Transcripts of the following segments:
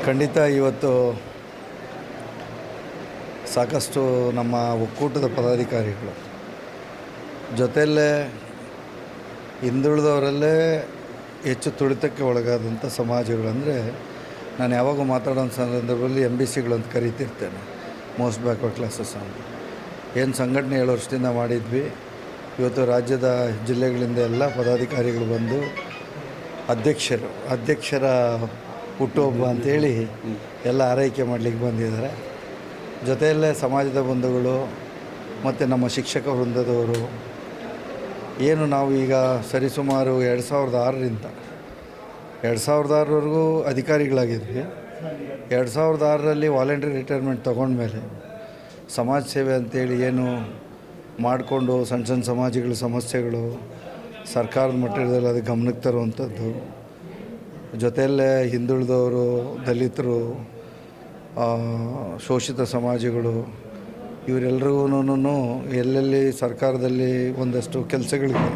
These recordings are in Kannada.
ಖಂಡಿತ ಇವತ್ತು ಸಾಕಷ್ಟು ನಮ್ಮ ಒಕ್ಕೂಟದ ಪದಾಧಿಕಾರಿಗಳು ಜೊತೆಯಲ್ಲೇ ಹಿಂದುಳಿದವರಲ್ಲೇ ಹೆಚ್ಚು ತುಳಿತಕ್ಕೆ ಒಳಗಾದಂಥ ಸಮಾಜಗಳು ಅಂದರೆ ನಾನು ಯಾವಾಗೂ ಮಾತಾಡೋ ಸಂದರ್ಭದಲ್ಲಿ MBCಗಳು ಅಂತ ಕರೀತಿರ್ತೇನೆ, ಮೋಸ್ಟ್ ಬ್ಯಾಕ್ವರ್ಡ್ ಕ್ಲಾಸಸ್ ಅಂತ. ಏನು ಸಂಘಟನೆ 7 ವರ್ಷದಿಂದ ಮಾಡಿದ್ವಿ. ಇವತ್ತು ರಾಜ್ಯದ ಜಿಲ್ಲೆಗಳಿಂದ ಎಲ್ಲ ಪದಾಧಿಕಾರಿಗಳು ಬಂದು ಅಧ್ಯಕ್ಷರ ಹುಟ್ಟುಹಬ್ಬ ಅಂಥೇಳಿ ಎಲ್ಲ ಆರೈಕೆ ಮಾಡಲಿಕ್ಕೆ ಬಂದಿದ್ದಾರೆ. ಜೊತೆಯಲ್ಲೇ ಸಮಾಜದ ಬಂಧುಗಳು ಮತ್ತು ನಮ್ಮ ಶಿಕ್ಷಕ ವೃಂದದವರು ಏನು ನಾವು ಈಗ ಸರಿಸುಮಾರು 2006ರಿಂದ 2006ವರೆಗೂ ಅಧಿಕಾರಿಗಳಾಗಿದ್ವಿ. 2006ರಲ್ಲಿ ವಾಲಂಟ್ರಿ ರಿಟೈರ್ಮೆಂಟ್ ತೊಗೊಂಡ್ಮೇಲೆ ಸಮಾಜ ಸೇವೆ ಅಂತೇಳಿ ಏನು ಮಾಡಿಕೊಂಡು ಸಣ್ಣ ಸಮಾಜಗಳ ಸಮಸ್ಯೆಗಳು ಸರ್ಕಾರದ ಮಟ್ಟದಲ್ಲಿ ಅದು ಗಮನಕ್ಕೆ ತರುವಂಥದ್ದು, ಜೊತೆಯಲ್ಲೇ ಹಿಂದುಳಿದವರು, ದಲಿತರು, ಶೋಷಿತ ಸಮಾಜಗಳು ಇವರೆಲ್ಲರಿಗೂ ಎಲ್ಲೆಲ್ಲಿ ಸರ್ಕಾರದಲ್ಲಿ ಒಂದಷ್ಟು ಕೆಲಸಗಳಿಗೆ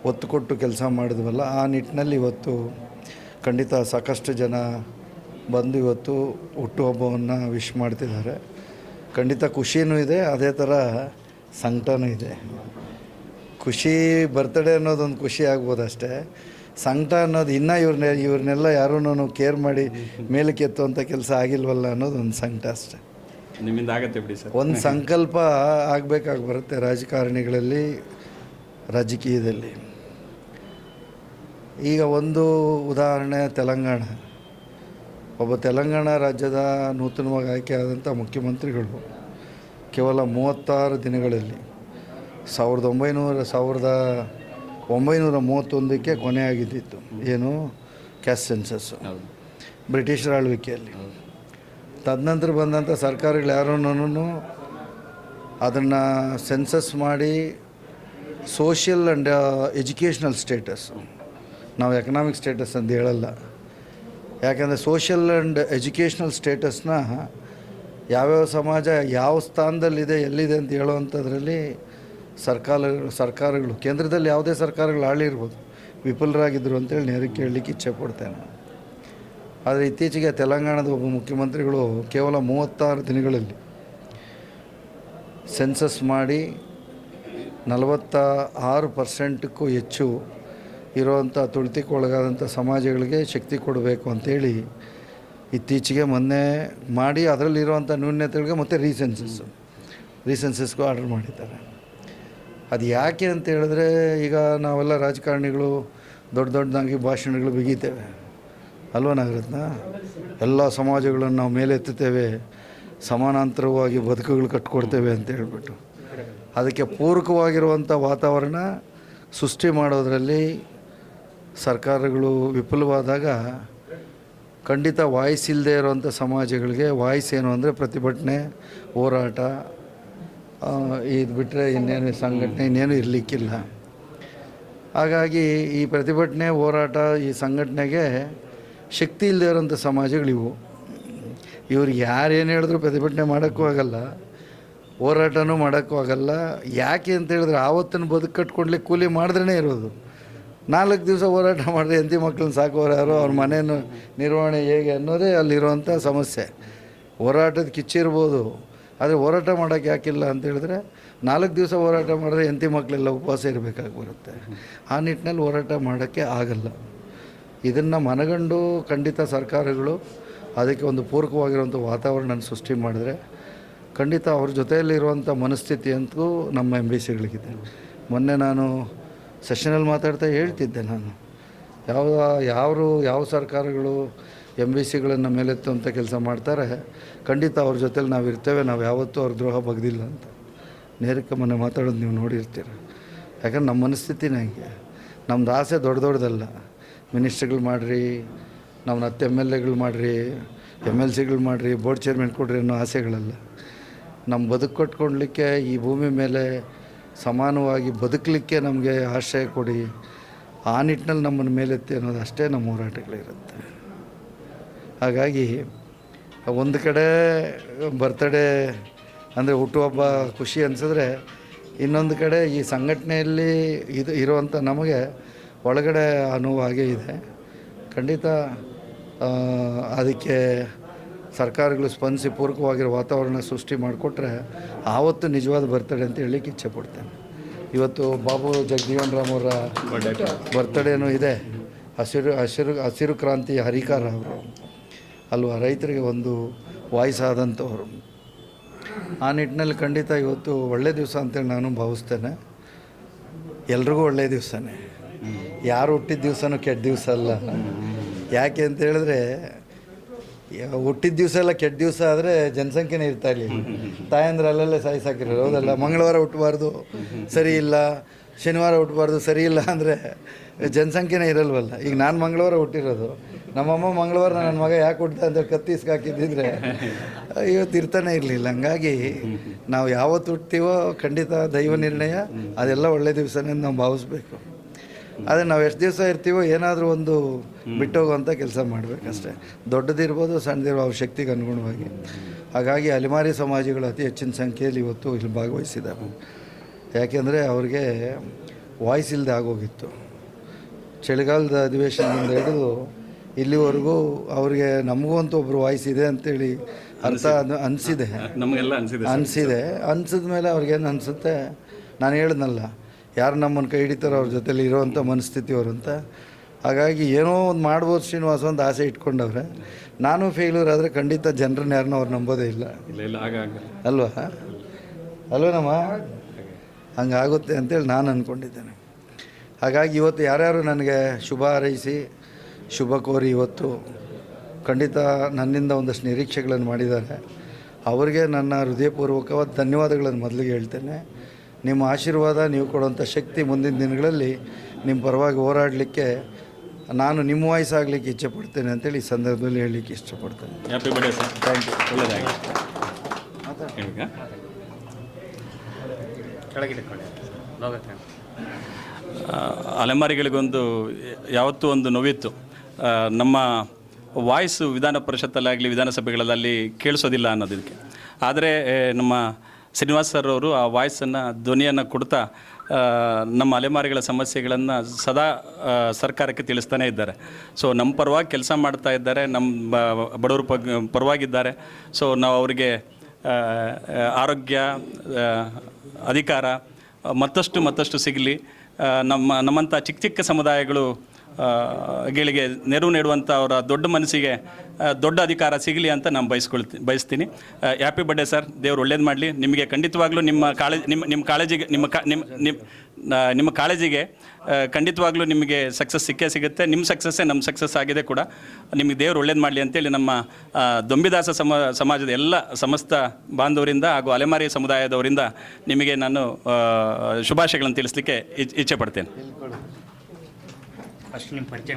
ಒತ್ತು ಕೊಟ್ಟು ಕೆಲಸ ಮಾಡಿದ್ವಲ್ಲ, ಆ ನಿಟ್ಟಿನಲ್ಲಿ ಇವತ್ತು ಖಂಡಿತ ಸಾಕಷ್ಟು ಜನ ಬಂದು ಇವತ್ತು ಹುಟ್ಟುಹಬ್ಬವನ್ನು ವಿಶ್ ಮಾಡ್ತಿದ್ದಾರೆ. ಖಂಡಿತ ಖುಷಿಯೂ ಇದೆ, ಅದೇ ಥರ ಸಂಕಟನೂ ಇದೆ. ಖುಷಿ ಬರ್ತ್ಡೇ ಅನ್ನೋದೊಂದು ಖುಷಿ ಆಗ್ಬೋದು ಅಷ್ಟೇ. ಸಂಕಟ ಅನ್ನೋದು ಇನ್ನೂ ಇವ್ರನ್ನೆಲ್ಲ ಯಾರೂ ಕೇರ್ ಮಾಡಿ ಮೇಲಕ್ಕೆ ಎತ್ತುವಂಥ ಕೆಲಸ ಆಗಿಲ್ವಲ್ಲ ಅನ್ನೋದೊಂದು ಸಂಕಟ ಅಷ್ಟೇ. ನಿಮ್ಮಿಂದ ಆಗತ್ತೆ ಬಿಡಿ ಸರ್. ಒಂದು ಸಂಕಲ್ಪ ಆಗಬೇಕಾಗಿ ಬರುತ್ತೆ ರಾಜಕಾರಣಿಗಳಲ್ಲಿ, ರಾಜಕೀಯದಲ್ಲಿ. ಈಗ ಒಂದು ಉದಾಹರಣೆ ತೆಲಂಗಾಣ. ಒಬ್ಬ ತೆಲಂಗಾಣ ರಾಜ್ಯದ ನೂತನವಾಗಿ ಆಯ್ಕೆಯಾದಂಥ ಮುಖ್ಯಮಂತ್ರಿಗಳು ಕೇವಲ 36 ದಿನಗಳಲ್ಲಿ 1931ಕ್ಕೆ ಕೊನೆಯಾಗಿದ್ದಿತ್ತು. ಏನು ಕ್ಯಾಸ್ಟ್ ಸೆನ್ಸಸ್ಸು ಬ್ರಿಟಿಷರ ಆಳ್ವಿಕೆಯಲ್ಲಿ. ತದನಂತರ ಬಂದಂಥ ಸರ್ಕಾರಗಳು ಯಾರೂ ಅದನ್ನು ಸೆನ್ಸಸ್ ಮಾಡಿ ಸೋಷಿಯಲ್ ಆ್ಯಂಡ್ ಎಜುಕೇಷ್ನಲ್ ಸ್ಟೇಟಸ್ಸು, ನಾವು ಎಕನಾಮಿಕ್ ಸ್ಟೇಟಸ್ ಅಂತ ಹೇಳಲ್ಲ. ಯಾಕಂದರೆ ಸೋಷಿಯಲ್ ಆ್ಯಂಡ್ ಎಜುಕೇಷ್ನಲ್ ಸ್ಟೇಟಸ್ನ ಯಾವ್ಯಾವ ಸಮಾಜ ಯಾವ ಸ್ಥಾನದಲ್ಲಿದೆ, ಎಲ್ಲಿದೆ ಅಂತ ಹೇಳುವಂಥದ್ರಲ್ಲಿ ಸರ್ಕಾರಗಳು ಕೇಂದ್ರದಲ್ಲಿ ಯಾವುದೇ ಸರ್ಕಾರಗಳು ಆಳಿರ್ಬೋದು, ವಿಫಲರಾಗಿದ್ದರು ಅಂತೇಳಿ ನೇರಕ್ಕೆ ಹೇಳಲಿಕ್ಕೆ ಇಚ್ಛೆ ಪಡ್ತೇನೆ. ಆದರೆ ಇತ್ತೀಚೆಗೆ ತೆಲಂಗಾಣದ ಒಬ್ಬ ಮುಖ್ಯಮಂತ್ರಿಗಳು ಕೇವಲ 36 ದಿನಗಳಲ್ಲಿ ಸೆನ್ಸಸ್ ಮಾಡಿ 46%ಕ್ಕೂ ಹೆಚ್ಚು ಇರುವಂಥ ತುಳಿತಕ್ಕೆ ಒಳಗಾದಂಥ ಸಮಾಜಗಳಿಗೆ ಶಕ್ತಿ ಕೊಡಬೇಕು ಅಂಥೇಳಿ ಇತ್ತೀಚೆಗೆ ಮೊನ್ನೆ ಮಾಡಿ ಅದರಲ್ಲಿರುವಂಥ ನ್ಯೂನತೆಗಳಿಗೆ ಮತ್ತು ರೀಸೆನ್ಸಸ್ಗೂ ಆರ್ಡರ್ ಮಾಡಿದ್ದಾರೆ. ಅದು ಯಾಕೆ ಅಂತ ಹೇಳಿದ್ರೆ, ಈಗ ನಾವೆಲ್ಲ ರಾಜಕಾರಣಿಗಳು ದೊಡ್ಡದಾಗಿ ಭಾಷಣಗಳು ಬಿಗಿತೇವೆ ಅಲ್ವ ನಾಗರತ್ನ, ಎಲ್ಲ ಸಮಾಜಗಳನ್ನು ನಾವು ಮೇಲೆತ್ತುತ್ತೇವೆ, ಸಮಾನಾಂತರವಾಗಿ ಬದುಕುಗಳು ಕಟ್ಕೊಡ್ತೇವೆ ಅಂತ ಹೇಳ್ಬಿಟ್ಟು ಅದಕ್ಕೆ ಪೂರಕವಾಗಿರುವಂಥ ವಾತಾವರಣ ಸೃಷ್ಟಿ ಮಾಡೋದರಲ್ಲಿ ಸರ್ಕಾರಗಳು ವಿಫಲವಾದಾಗ ಖಂಡಿತ ವಾಯ್ಸ್ ಇಲ್ಲದೆ ಇರೋವಂಥ ಸಮಾಜಗಳಿಗೆ ವಾಯ್ಸ್ ಏನು ಅಂದರೆ ಪ್ರತಿಭಟನೆ, ಹೋರಾಟ, ಇದು ಬಿಟ್ಟರೆ ಇನ್ನೇನು ಸಂಘಟನೆ ಇನ್ನೇನು ಇರಲಿಕ್ಕಿಲ್ಲ. ಹಾಗಾಗಿ ಈ ಪ್ರತಿಭಟನೆ, ಹೋರಾಟ, ಈ ಸಂಘಟನೆಗೆ ಶಕ್ತಿ ಇಲ್ಲದೆ ಇರೋಂಥ ಸಮಾಜಗಳಿವು. ಇವ್ರಿಗೆ ಯಾರೇನು ಹೇಳಿದ್ರು ಪ್ರತಿಭಟನೆ ಮಾಡೋಕ್ಕೂ ಆಗಲ್ಲ, ಹೋರಾಟನೂ ಮಾಡೋಕ್ಕೂ ಆಗಲ್ಲ. ಯಾಕೆ ಅಂತ ಹೇಳಿದ್ರೆ ಆವತ್ತಿನ ಬದುಕು ಕಟ್ಕೊಡ್ಲಿಕ್ಕೆ ಕೂಲಿ ಮಾಡಿದ್ರೇ ಇರೋದು. 4 ದಿವಸ ಹೋರಾಟ ಮಾಡಿದ್ರೆ ಹೆಂಡತಿ ಮಕ್ಕಳನ್ನ ಸಾಕೋರು ಯಾರು, ಅವ್ರ ಮನೆಯನ್ನು ನಿರ್ವಹಣೆ ಹೇಗೆ ಅನ್ನೋದೇ ಅಲ್ಲಿರುವಂಥ ಸಮಸ್ಯೆ. ಹೋರಾಟದ ಕಿಚ್ಚಿರ್ಬೋದು, ಆದರೆ ಹೋರಾಟ ಮಾಡೋಕ್ಕೆ ಯಾಕಿಲ್ಲ ಅಂತ ಹೇಳಿದ್ರೆ 4 ದಿವಸ ಹೋರಾಟ ಮಾಡಿದ್ರೆ ಹೆಂಡತಿ ಮಕ್ಕಳೆಲ್ಲ ಉಪವಾಸ ಇರಬೇಕಾಗಿ ಬರುತ್ತೆ. ಆ ನಿಟ್ಟಿನಲ್ಲಿ ಹೋರಾಟ ಮಾಡೋಕ್ಕೆ ಆಗಲ್ಲ. ಇದನ್ನು ಮನಗಂಡು ಖಂಡಿತ ಸರ್ಕಾರಗಳು ಅದಕ್ಕೆ ಒಂದು ಪೂರಕವಾಗಿರುವಂಥ ವಾತಾವರಣ ಸೃಷ್ಟಿ ಮಾಡಿದ್ರೆ ಖಂಡಿತ ಅವ್ರ ಜೊತೆಯಲ್ಲಿರುವಂಥ ಮನಸ್ಥಿತಿ ಅಂತೂ ನಮ್ಮ MBCಗಳಿಗಿದೆ. ಮೊನ್ನೆ ನಾನು ಸೆಷನಲ್ಲಿ ಮಾತಾಡ್ತಾ ಹೇಳ್ತಿದ್ದೆ, ನಾನು ಯಾವ ಸರ್ಕಾರಗಳು MBCಗಳನ್ನು ಮೇಲೆತ್ತುವಂಥ ಕೆಲಸ ಮಾಡ್ತಾರೆ ಖಂಡಿತ ಅವ್ರ ಜೊತೆಲಿ ನಾವು ಇರ್ತೇವೆ, ನಾವು ಯಾವತ್ತೂ ಅವ್ರ ದ್ರೋಹ ಬಗ್ದಿಲ್ಲ ಅಂತ ನೇರಕ್ಕೆ ಮೊನ್ನೆ ಮಾತಾಡೋದು ನೀವು ನೋಡಿರ್ತೀರ. ಯಾಕಂದ್ರೆ ನಮ್ಮ ಮನಸ್ಥಿತಿನೇ ಹಂಗೆ. ನಮ್ಮದು ಆಸೆ ದೊಡ್ಡದಲ್ಲ, ಮಿನಿಸ್ಟ್ರಿಗಳು ಮಾಡಿರಿ, ನಮ್ಮ MLAಗಳು ಮಾಡಿರಿ, MLCಗಳು ಮಾಡಿರಿ, ಬೋರ್ಡ್ ಚೇರ್ಮನ್ ಕೊಡ್ರಿ ಅನ್ನೋ ಆಸೆಗಳಲ್ಲ. ನಮ್ಮ ಬದುಕು ಕಟ್ಕೊಳ್ಲಿಕ್ಕೆ ಈ ಭೂಮಿ ಮೇಲೆ ಸಮಾನವಾಗಿ ಬದುಕಲಿಕ್ಕೆ ನಮಗೆ ಆಶ್ರಯ ಕೊಡಿ, ಆ ನಿಟ್ಟಿನಲ್ಲಿ ನಮ್ಮನ್ನು ಮೇಲೆತ್ತಿ ಅನ್ನೋದು ಅಷ್ಟೇ ನಮ್ಮ ಹೋರಾಟಗಳಿರುತ್ತೆ. ಹಾಗಾಗಿ ಒಂದು ಕಡೆ ಬರ್ತ್ಡೇ ಅಂದರೆ ಹುಟ್ಟುಹಬ್ಬ ಖುಷಿ ಅನಿಸಿದ್ರೆ, ಇನ್ನೊಂದು ಕಡೆ ಈ ಸಂಘಟನೆಯಲ್ಲಿ ಇರುವಂಥ ನಮಗೆ ಒಳಗಡೆ ಆ ನೋವು ಹಾಗೇ ಇದೆ. ಖಂಡಿತ ಅದಕ್ಕೆ ಸರ್ಕಾರಗಳು ಸ್ಪಂದಿಸಿ ಪೂರಕವಾಗಿರೋ ವಾತಾವರಣ ಸೃಷ್ಟಿ ಮಾಡಿಕೊಟ್ರೆ ಆವತ್ತು ನಿಜವಾದ ಬರ್ತಡೇ ಅಂತ ಹೇಳಲಿಕ್ಕೆ ಇಚ್ಛೆಪಡ್ತೇನೆ. ಇವತ್ತು ಬಾಬು ಜಗಜೀವನ್ ರಾಮ್ ಅವರ ಬರ್ತಡೇನೂ ಇದೆ. ಹಸಿರು ಕ್ರಾಂತಿಯ ಹರಿಕಾರ ಅವರು ಅಲ್ವಾ, ರೈತರಿಗೆ ಒಂದು ವಾಯ್ಸ್ ಆದಂಥವ್ರು. ಆ ನಿಟ್ಟಿನಲ್ಲಿ ಖಂಡಿತ ಇವತ್ತು ಒಳ್ಳೆಯ ದಿವಸ ಅಂತೇಳಿ ನಾನು ಭಾವಿಸ್ತೇನೆ. ಎಲ್ರಿಗೂ ಒಳ್ಳೆಯ ದಿವಸನೇ, ಯಾರು ಹುಟ್ಟಿದ ದಿವಸನೂ ಕೆಟ್ಟ ದಿವಸ ಅಲ್ಲ. ಯಾಕೆ ಅಂತ ಹೇಳಿದ್ರೆ ಹುಟ್ಟಿದ ದಿವಸ ಎಲ್ಲ ಕೆಟ್ಟ ದಿವಸ ಆದರೆ ಜನಸಂಖ್ಯೆನೇ ಇರ್ತಾ ಇರಲಿಲ್ಲ. ತಾಯಂದ್ರೆ ಅಲ್ಲಲ್ಲೇ ಸಾಯಿಸಾಕಿರೋರು, ಹೌದಲ್ಲ. ಮಂಗಳವಾರ ಹುಟ್ಟಬಾರ್ದು ಸರಿ ಇಲ್ಲ, ಶನಿವಾರ ಹುಟ್ಟಬಾರ್ದು ಸರಿ ಇಲ್ಲ ಅಂದರೆ ಜನಸಂಖ್ಯೆನೇ ಇರಲ್ವಲ್ಲ. ಈಗ ನಾನು ಮಂಗಳವಾರ ಹುಟ್ಟಿರೋದು, ನಮ್ಮಮ್ಮ ಮಂಗಳವಾರ ನನ್ನ ಮಗ ಯಾಕೆ ಹುಟ್ಟಿದ ಅಂತ ಕತ್ತಿಸ್ಗೆ ಹಾಕಿದ್ದಿದ್ರೆ ಇವತ್ತು ಇರ್ತಾನೆ ಇರಲಿಲ್ಲ. ಹಂಗಾಗಿ ನಾವು ಯಾವತ್ತು ಹುಟ್ತೀವೋ ಖಂಡಿತ ದೈವ ನಿರ್ಣಯ, ಅದೆಲ್ಲ ಒಳ್ಳೆ ದಿವಸನೇ ನಾವು ಭಾವಿಸ್ಬೇಕು. ಆದರೆ ನಾವು ಎಷ್ಟು ದಿವಸ ಇರ್ತೀವೋ ಏನಾದರೂ ಒಂದು ಬಿಟ್ಟೋಗುವಂಥ ಕೆಲಸ ಮಾಡಬೇಕಷ್ಟೇ. ದೊಡ್ಡದಿರ್ಬೋದು ಸಣ್ಣದಿರ್ಬೋದು ಅವ್ರ ಶಕ್ತಿಗೆ ಅನುಗುಣವಾಗಿ. ಹಾಗಾಗಿ ಅಲೆಮಾರಿ ಸಮಾಜಗಳು ಅತಿ ಹೆಚ್ಚಿನ ಸಂಖ್ಯೆಯಲ್ಲಿ ಇವತ್ತು ಇಲ್ಲಿ ಭಾಗವಹಿಸಿದ್ದಾರೆ. ಯಾಕೆಂದರೆ ಅವ್ರಿಗೆ ವಾಯ್ಸ್ ಇಲ್ಲದೆ ಆಗೋಗಿತ್ತು. ಚಳಿಗಾಲದ ಅಧಿವೇಶನದಿಂದ ಹಿಡಿದು ಇಲ್ಲಿವರೆಗೂ ಅವ್ರಿಗೆ ನಮಗೂ ಅಂತ ಒಬ್ಬರು ವಾಯ್ಸ್ ಇದೆ ಅಂತೇಳಿ ಅರ್ಥ ಅನಿಸಿದೆ, ನಮಗೆಲ್ಲ ಅನಿಸಿದ ಮೇಲೆ ಅವ್ರಿಗೇನು ಅನಿಸುತ್ತೆ, ನಾನು ಹೇಳಿದ್ನಲ್ಲ, ಯಾರು ನಮ್ಮನ್ನು ಕೈ ಹಿಡಿತಾರೋ ಅವ್ರ ಜೊತೆಲಿ ಇರೋವಂಥ ಮನಸ್ಥಿತಿಯವರು ಅಂತ. ಹಾಗಾಗಿ ಏನೋ ಒಂದು ಮಾಡ್ಬೋದು ಶ್ರೀನಿವಾಸ ಒಂದು ಆಸೆ ಇಟ್ಕೊಂಡವ್ರೆ. ನಾನು ಫೇಲ್ಯೂರ್ ಆದರೆ ಖಂಡಿತ ಜನರನ್ನ ಯಾರನ್ನೂ ಅವ್ರು ನಂಬೋದೇ ಇಲ್ಲ ಅಲ್ವೇನಮ್ಮ, ಹಂಗಾಗುತ್ತೆ ಅಂತೇಳಿ ನಾನು ಅಂದ್ಕೊಂಡಿದ್ದೇನೆ. ಹಾಗಾಗಿ ಇವತ್ತು ಯಾರ್ಯಾರು ನನಗೆ ಶುಭ ಹಾರೈಸಿ ಶುಭ ಕೋರಿ ಇವತ್ತು ಖಂಡಿತ ನನ್ನಿಂದ ಒಂದಷ್ಟು ನಿರೀಕ್ಷೆಗಳನ್ನು ಮಾಡಿದ್ದಾರೆ, ಅವರಿಗೆ ನನ್ನ ಹೃದಯಪೂರ್ವಕವಾದ ಧನ್ಯವಾದಗಳನ್ನು ಮೊದಲಿಗೆ ಹೇಳ್ತೇನೆ. ನಿಮ್ಮ ಆಶೀರ್ವಾದ, ನೀವು ಕೊಡುವಂಥ ಶಕ್ತಿ ಮುಂದಿನ ದಿನಗಳಲ್ಲಿ ನಿಮ್ಮ ಪರವಾಗಿ ಹೋರಾಡಲಿಕ್ಕೆ ನಾನು ನಿಮ್ಮ ವಯಸ್ಸಾಗಲಿಕ್ಕೆ ಇಚ್ಛೆಪಡ್ತೇನೆ ಅಂತೇಳಿ ಈ ಸಂದರ್ಭದಲ್ಲಿ ಹೇಳಲಿಕ್ಕೆ ಇಷ್ಟಪಡ್ತೇನೆ. Happy birthday sir. Thank you. ಒಳ್ಳೆಯದಾಗಿ. ಅಲೆಮಾರಿಗಳಿಗೊಂದು ಯಾವತ್ತೂ ಒಂದು ನೋವಿತ್ತು, ನಮ್ಮ ವಾಯ್ಸು ವಿಧಾನ ಪರಿಷತ್ತಲ್ಲಾಗಲಿ ವಿಧಾನಸಭೆಗಳಲ್ಲಿ ಕೇಳಿಸೋದಿಲ್ಲ ಅನ್ನೋದಕ್ಕೆ. ಆದರೆ ನಮ್ಮ ಶ್ರೀನಿವಾಸ್ ಸರ್ ಅವರು ಆ ವಾಯ್ಸನ್ನು ಧ್ವನಿಯನ್ನು ಕೊಡ್ತಾ ನಮ್ಮ ಅಲೆಮಾರಿಗಳ ಸಮಸ್ಯೆಗಳನ್ನು ಸದಾ ಸರ್ಕಾರಕ್ಕೆ ತಿಳಿಸ್ತಾನೇ ಇದ್ದಾರೆ. ಸೊ ನಮ್ಮ ಪರವಾಗಿ ಕೆಲಸ ಮಾಡ್ತಾ ಇದ್ದಾರೆ, ನಮ್ಮ ಬಡವರ ಪರವಾಗಿದ್ದಾರೆ. ಸೊ ನಾವು ಅವರಿಗೆ ಆರೋಗ್ಯ, ಅಧಿಕಾರ ಮತ್ತಷ್ಟು ಸಿಗಲಿ, ನಮ್ಮಂಥ ಚಿಕ್ಕ ಸಮುದಾಯಗಳು ಗಳಿಗೆ ನೆರವು ನೀಡುವಂಥ ಅವರ ದೊಡ್ಡ ಮನಸ್ಸಿಗೆ ದೊಡ್ಡ ಅಧಿಕಾರ ಸಿಗಲಿ ಅಂತ ನಾನು ಬಯಸ್ತೀನಿ. Happy birthday sir. ದೇವರು ಒಳ್ಳೇದು ಮಾಡಲಿ. ನಿಮಗೆ ಖಂಡಿತವಾಗ್ಲೂ ನಿಮ್ಮ ಕಾಳಜಿಗೆ ಖಂಡಿತವಾಗ್ಲೂ ನಿಮಗೆ ಸಕ್ಸಸ್ ಸಿಗುತ್ತೆ. ನಿಮ್ಮ ಸಕ್ಸಸ್ಸೇ ನಮ್ಮ ಸಕ್ಸಸ್ ಆಗಿದೆ ಕೂಡ. ನಿಮಗೆ ದೇವರು ಒಳ್ಳೇದು ಮಾಡಲಿ ಅಂತೇಳಿ ನಮ್ಮ ದೊಂಬಿದಾಸ ಸಮಾಜದ ಎಲ್ಲ ಸಮಸ್ತ ಬಾಂಧವರಿಂದ ಹಾಗೂ ಅಲೆಮಾರಿ ಸಮುದಾಯದವರಿಂದ ನಿಮಗೆ ನಾನು ಶುಭಾಶಯಗಳನ್ನು ತಿಳಿಸಲಿಕ್ಕೆ ಇಚ್ಛೆ ಪಡ್ತೇನೆ. ಫಸ್ಟ್ ನಿಮ್ಮ ಪರಿಚಯ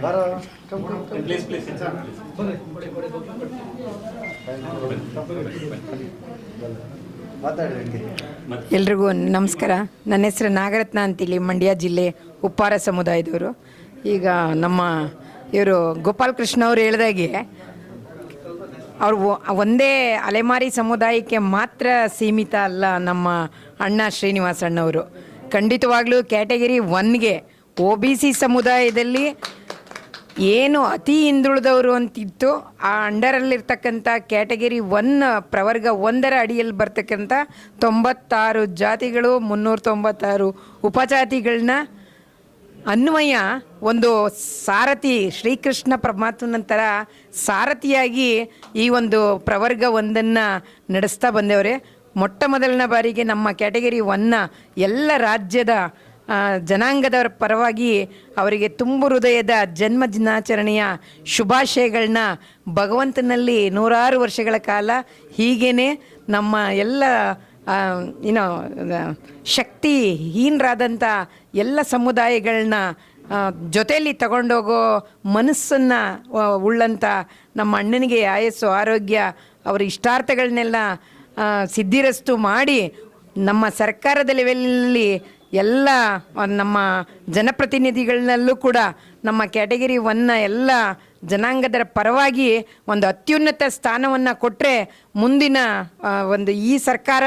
ಎಲ್ರಿಗೂ ನಮಸ್ಕಾರ. ನನ್ನ ಹೆಸರು ನಾಗರತ್ನ ಅಂತೇಳಿ, ಮಂಡ್ಯ ಜಿಲ್ಲೆ ಉಪ್ಪಾರ ಸಮುದಾಯದವರು. ಈಗ ನಮ್ಮ ಇವರು ಗೋಪಾಲ್ ಕೃಷ್ಣ ಅವರು ಹೇಳಿದಾಗೆ ಅವರು ಒಂದೇ ಅಲೆಮಾರಿ ಸಮುದಾಯಕ್ಕೆ ಮಾತ್ರ ಸೀಮಿತ ಅಲ್ಲ. ನಮ್ಮ ಅಣ್ಣ ಶ್ರೀನಿವಾಸ ಅಣ್ಣವರು ಖಂಡಿತವಾಗ್ಲೂ ಕ್ಯಾಟಗರಿ 1ಗೆ OBC ಸಮುದಾಯದಲ್ಲಿ ಏನು ಅತಿ ಹಿಂದುಳಿದವರು ಅಂತಿತ್ತು, ಆ ಅಂಡರಲ್ಲಿರ್ತಕ್ಕಂಥ ಕ್ಯಾಟಗರಿ 1 ಪ್ರವರ್ಗ 1ರ ಅಡಿಯಲ್ಲಿ ಬರ್ತಕ್ಕಂಥ 96 ಜಾತಿಗಳು, 396 ಉಪಜಾತಿಗಳನ್ನ ಅನ್ವಯ ಒಂದು ಸಾರಥಿ, ಶ್ರೀಕೃಷ್ಣ ಪರಮಾತ್ಮನಂತರ ಸಾರಥಿಯಾಗಿ ಈ ಒಂದು ಪ್ರವರ್ಗ 1ಅನ್ನು ನಡೆಸ್ತಾ ಬಂದವರೇ. ಮೊಟ್ಟ ಮೊದಲನೇ ಬಾರಿಗೆ ನಮ್ಮ ಕ್ಯಾಟಗರಿ 1ನ ಎಲ್ಲ ರಾಜ್ಯದ ಜನಾಂಗದವರ ಪರವಾಗಿ ಅವರಿಗೆ ತುಂಬು ಹೃದಯದ ಜನ್ಮ ದಿನಾಚರಣೆಯ ಶುಭಾಶಯಗಳನ್ನ ಭಗವಂತನಲ್ಲಿ 100 ವರ್ಷಗಳ ಕಾಲ ಹೀಗೇ ನಮ್ಮ ಎಲ್ಲ ಶಕ್ತಿಹೀನರಾದಂಥ ಎಲ್ಲ ಸಮುದಾಯಗಳನ್ನ ಜೊತೆಯಲ್ಲಿ ತಗೊಂಡೋಗೋ ಮನಸ್ಸನ್ನು ಉಳ್ಳಂಥ ನಮ್ಮ ಅಣ್ಣನಿಗೆ ಆಯಸ್ಸು, ಆರೋಗ್ಯ, ಅವರ ಇಷ್ಟಾರ್ಥಗಳನ್ನೆಲ್ಲ ಸಿದ್ಧಿರಸ್ತು ಮಾಡಿ ನಮ್ಮ ಸರ್ಕಾರದ ಲೆವೆಲಲ್ಲಿ ಎಲ್ಲ ನಮ್ಮ ಜನಪ್ರತಿನಿಧಿಗಳನ್ನಲ್ಲೂ ಕೂಡ ನಮ್ಮ ಕ್ಯಾಟಗರಿ 1ನ ಎಲ್ಲ ಜನಾಂಗದರ ಪರವಾಗಿ ಒಂದು ಅತ್ಯುನ್ನತ ಸ್ಥಾನವನ್ನು ಕೊಟ್ಟರೆ ಮುಂದಿನ ಒಂದು ಈ ಸರ್ಕಾರ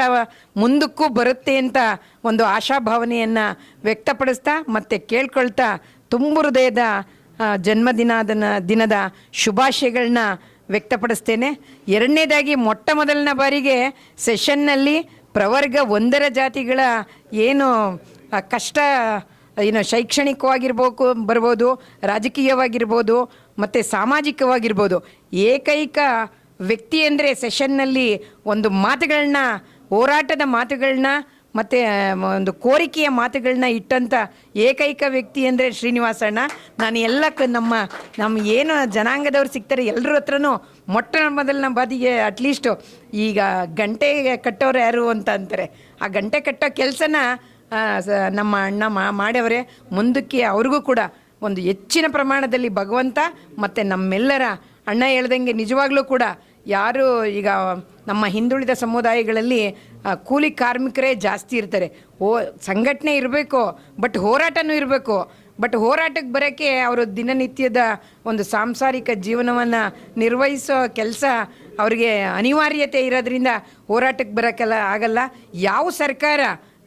ಮುಂದಕ್ಕೂ ಬರುತ್ತೆ ಅಂತ ಒಂದು ಆಶಾಭಾವನೆಯನ್ನು ವ್ಯಕ್ತಪಡಿಸ್ತಾ ಮತ್ತು ಕೇಳ್ಕೊಳ್ತಾ ತುಂಬು ಹೃದಯದ ದಿನದ ಶುಭಾಶಯಗಳನ್ನ ವ್ಯಕ್ತಪಡಿಸ್ತೇನೆ. ಎರಡನೇದಾಗಿ ಮೊಟ್ಟ ಮೊದಲನೇ ಬಾರಿಗೆ ಸೆಷನ್ನಲ್ಲಿ ಪ್ರವರ್ಗ 1ರ ಜಾತಿಗಳ ಏನು ಕಷ್ಟ ಬರ್ಬೋದು, ರಾಜಕೀಯವಾಗಿರ್ಬೋದು ಮತ್ತು ಸಾಮಾಜಿಕವಾಗಿರ್ಬೋದು, ಏಕೈಕ ವ್ಯಕ್ತಿ ಅಂದರೆ ಸೆಷನ್ನಲ್ಲಿ ಒಂದು ಮಾತುಗಳನ್ನ, ಹೋರಾಟದ ಮಾತುಗಳನ್ನ ಮತ್ತು ಒಂದು ಕೋರಿಕೆಯ ಮಾತುಗಳನ್ನ ಇಟ್ಟಂಥ ಏಕೈಕ ವ್ಯಕ್ತಿ ಅಂದರೆ ಶ್ರೀನಿವಾಸಣ್ಣ. ನಾನು ನಮ್ಮ ಏನು ಜನಾಂಗದವ್ರು ಸಿಗ್ತಾರೆ ಎಲ್ಲರ ಹತ್ರನೂ ಮೊಟ್ಟ ಮೊದಲನ ಬಾದಿಗೆ ಅಟ್ಲೀಸ್ಟು ಈಗ ಗಂಟೆ ಕಟ್ಟೋರು ಯಾರು ಅಂತ ಅಂತಾರೆ, ಆ ಗಂಟೆ ಕಟ್ಟೋ ಕೆಲಸನ ನಮ್ಮ ಅಣ್ಣ ಮಾಡವ್ರೆ. ಮುಂದಕ್ಕೆ ಅವ್ರಿಗೂ ಕೂಡ ಒಂದು ಹೆಚ್ಚಿನ ಪ್ರಮಾಣದಲ್ಲಿ ಭಗವಂತ ಮತ್ತು ನಮ್ಮೆಲ್ಲರ ಅಣ್ಣ ಹೇಳ್ದಂಗೆ ನಿಜವಾಗ್ಲೂ ಕೂಡ ಯಾರು ಈಗ ನಮ್ಮ ಹಿಂದುಳಿದ ಸಮುದಾಯಗಳಲ್ಲಿ ಕೂಲಿ ಕಾರ್ಮಿಕರೇ ಜಾಸ್ತಿ ಇರ್ತಾರೆ. ಸಂಘಟನೆ ಇರಬೇಕು, ಬಟ್ ಹೋರಾಟನೂ ಇರಬೇಕು. ಬಟ್ ಹೋರಾಟಕ್ಕೆ ಬರೋಕ್ಕೆ ಅವರು ದಿನನಿತ್ಯದ ಒಂದು ಸಾಂಸಾರಿಕ ಜೀವನವನ್ನು ನಿರ್ವಹಿಸೋ ಕೆಲಸ ಅವ್ರಿಗೆ ಅನಿವಾರ್ಯತೆ ಇರೋದ್ರಿಂದ ಹೋರಾಟಕ್ಕೆ ಬರೋಕ್ಕೆಲ್ಲ ಆಗಲ್ಲ. ಯಾವ ಸರ್ಕಾರ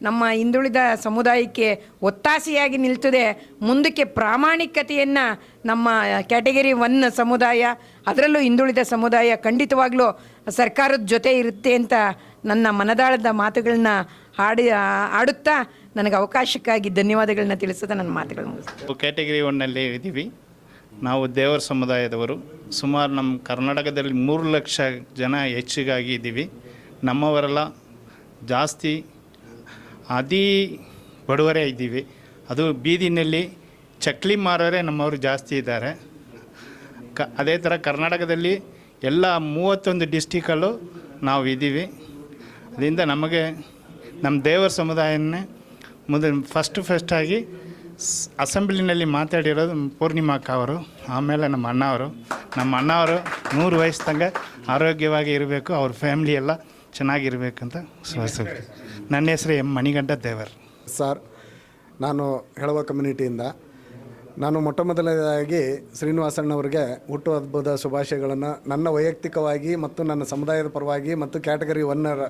ನಮ್ಮ ಹಿಂದುಳಿದ ಸಮುದಾಯಕ್ಕೆ ಒತ್ತಾಸೆಯಾಗಿ ನಿಲ್ತದೆ, ಮುಂದಕ್ಕೆ ಪ್ರಾಮಾಣಿಕತೆಯನ್ನು ನಮ್ಮ ಕ್ಯಾಟಗರಿ 1 ಸಮುದಾಯ, ಅದರಲ್ಲೂ ಹಿಂದುಳಿದ ಸಮುದಾಯ ಖಂಡಿತವಾಗ್ಲೂ ಸರ್ಕಾರದ ಜೊತೆ ಇರುತ್ತೆ ಅಂತ ನನ್ನ ಮನದಾಳದ ಮಾತುಗಳನ್ನ ಆಡುತ್ತಾ ನನಗೆ ಅವಕಾಶಕ್ಕಾಗಿ ಧನ್ಯವಾದಗಳನ್ನ ತಿಳಿಸುತ್ತಾ ನನ್ನ ಮಾತುಗಳು ಮುಗಿಸ್ತೀನಿ. ಕ್ಯಾಟಗರಿ 1ನಲ್ಲಿ ಇದ್ದೀವಿ ನಾವು. ದೇವರ ಸಮುದಾಯದವರು ಸುಮಾರು ನಮ್ಮ ಕರ್ನಾಟಕದಲ್ಲಿ 3 ಲಕ್ಷ ಜನ ಹೆಚ್ಚಿಗಾಗಿ ಇದ್ದೀವಿ. ನಮ್ಮವರೆಲ್ಲ ಜಾಸ್ತಿ ಅತಿ ಬಡವರೇ ಇದ್ದೀವಿ. ಅದು ಬೀದಿನಲ್ಲಿ ಚಕ್ಲಿ ಮಾರೋರೇ ನಮ್ಮವರು ಜಾಸ್ತಿ ಇದ್ದಾರೆ. ಅದೇ ಥರ ಕರ್ನಾಟಕದಲ್ಲಿ ಎಲ್ಲ 31 ಡಿಸ್ಟಿಕಲ್ಲೂ ನಾವು ಇದ್ದೀವಿ. ಅದರಿಂದ ನಮಗೆ ನಮ್ಮ ದೇವರ ಸಮುದಾಯನೇ ಫಸ್ಟಾಗಿ ಅಸೆಂಬ್ಲಿನಲ್ಲಿ ಮಾತಾಡಿರೋದು ಪೂರ್ಣಿಮಾ ಅಕ್ಕ ಅವರು, ಆಮೇಲೆ ನಮ್ಮ ಅಣ್ಣವರು 100 ವಯಸ್ಸು ತನಕ ಆರೋಗ್ಯವಾಗಿ ಇರಬೇಕು, ಅವ್ರ ಫ್ಯಾಮ್ಲಿ ಎಲ್ಲ ಚೆನ್ನಾಗಿರ್ಬೇಕಂತ ಶ್ವಾಸಕ್ಕೆ. ನನ್ನ ಹೆಸರು ಎಂ ಮಣಿಗಂಡ ದೇವರ್ ಸರ್. ನಾನು ಹೇಳುವ ಕಮ್ಯುನಿಟಿಯಿಂದ ನಾನು ಮೊಟ್ಟ ಮೊದಲನೇದಾಗಿ ಶ್ರೀನಿವಾಸಣ್ಣವ್ರಿಗೆ ಹುಟ್ಟುಹಬ್ಬದ ಶುಭಾಶಯಗಳನ್ನು ನನ್ನ ವೈಯಕ್ತಿಕವಾಗಿ ಮತ್ತು ನನ್ನ ಸಮುದಾಯದ ಪರವಾಗಿ ಮತ್ತು ಕ್ಯಾಟಗರಿ 1ರ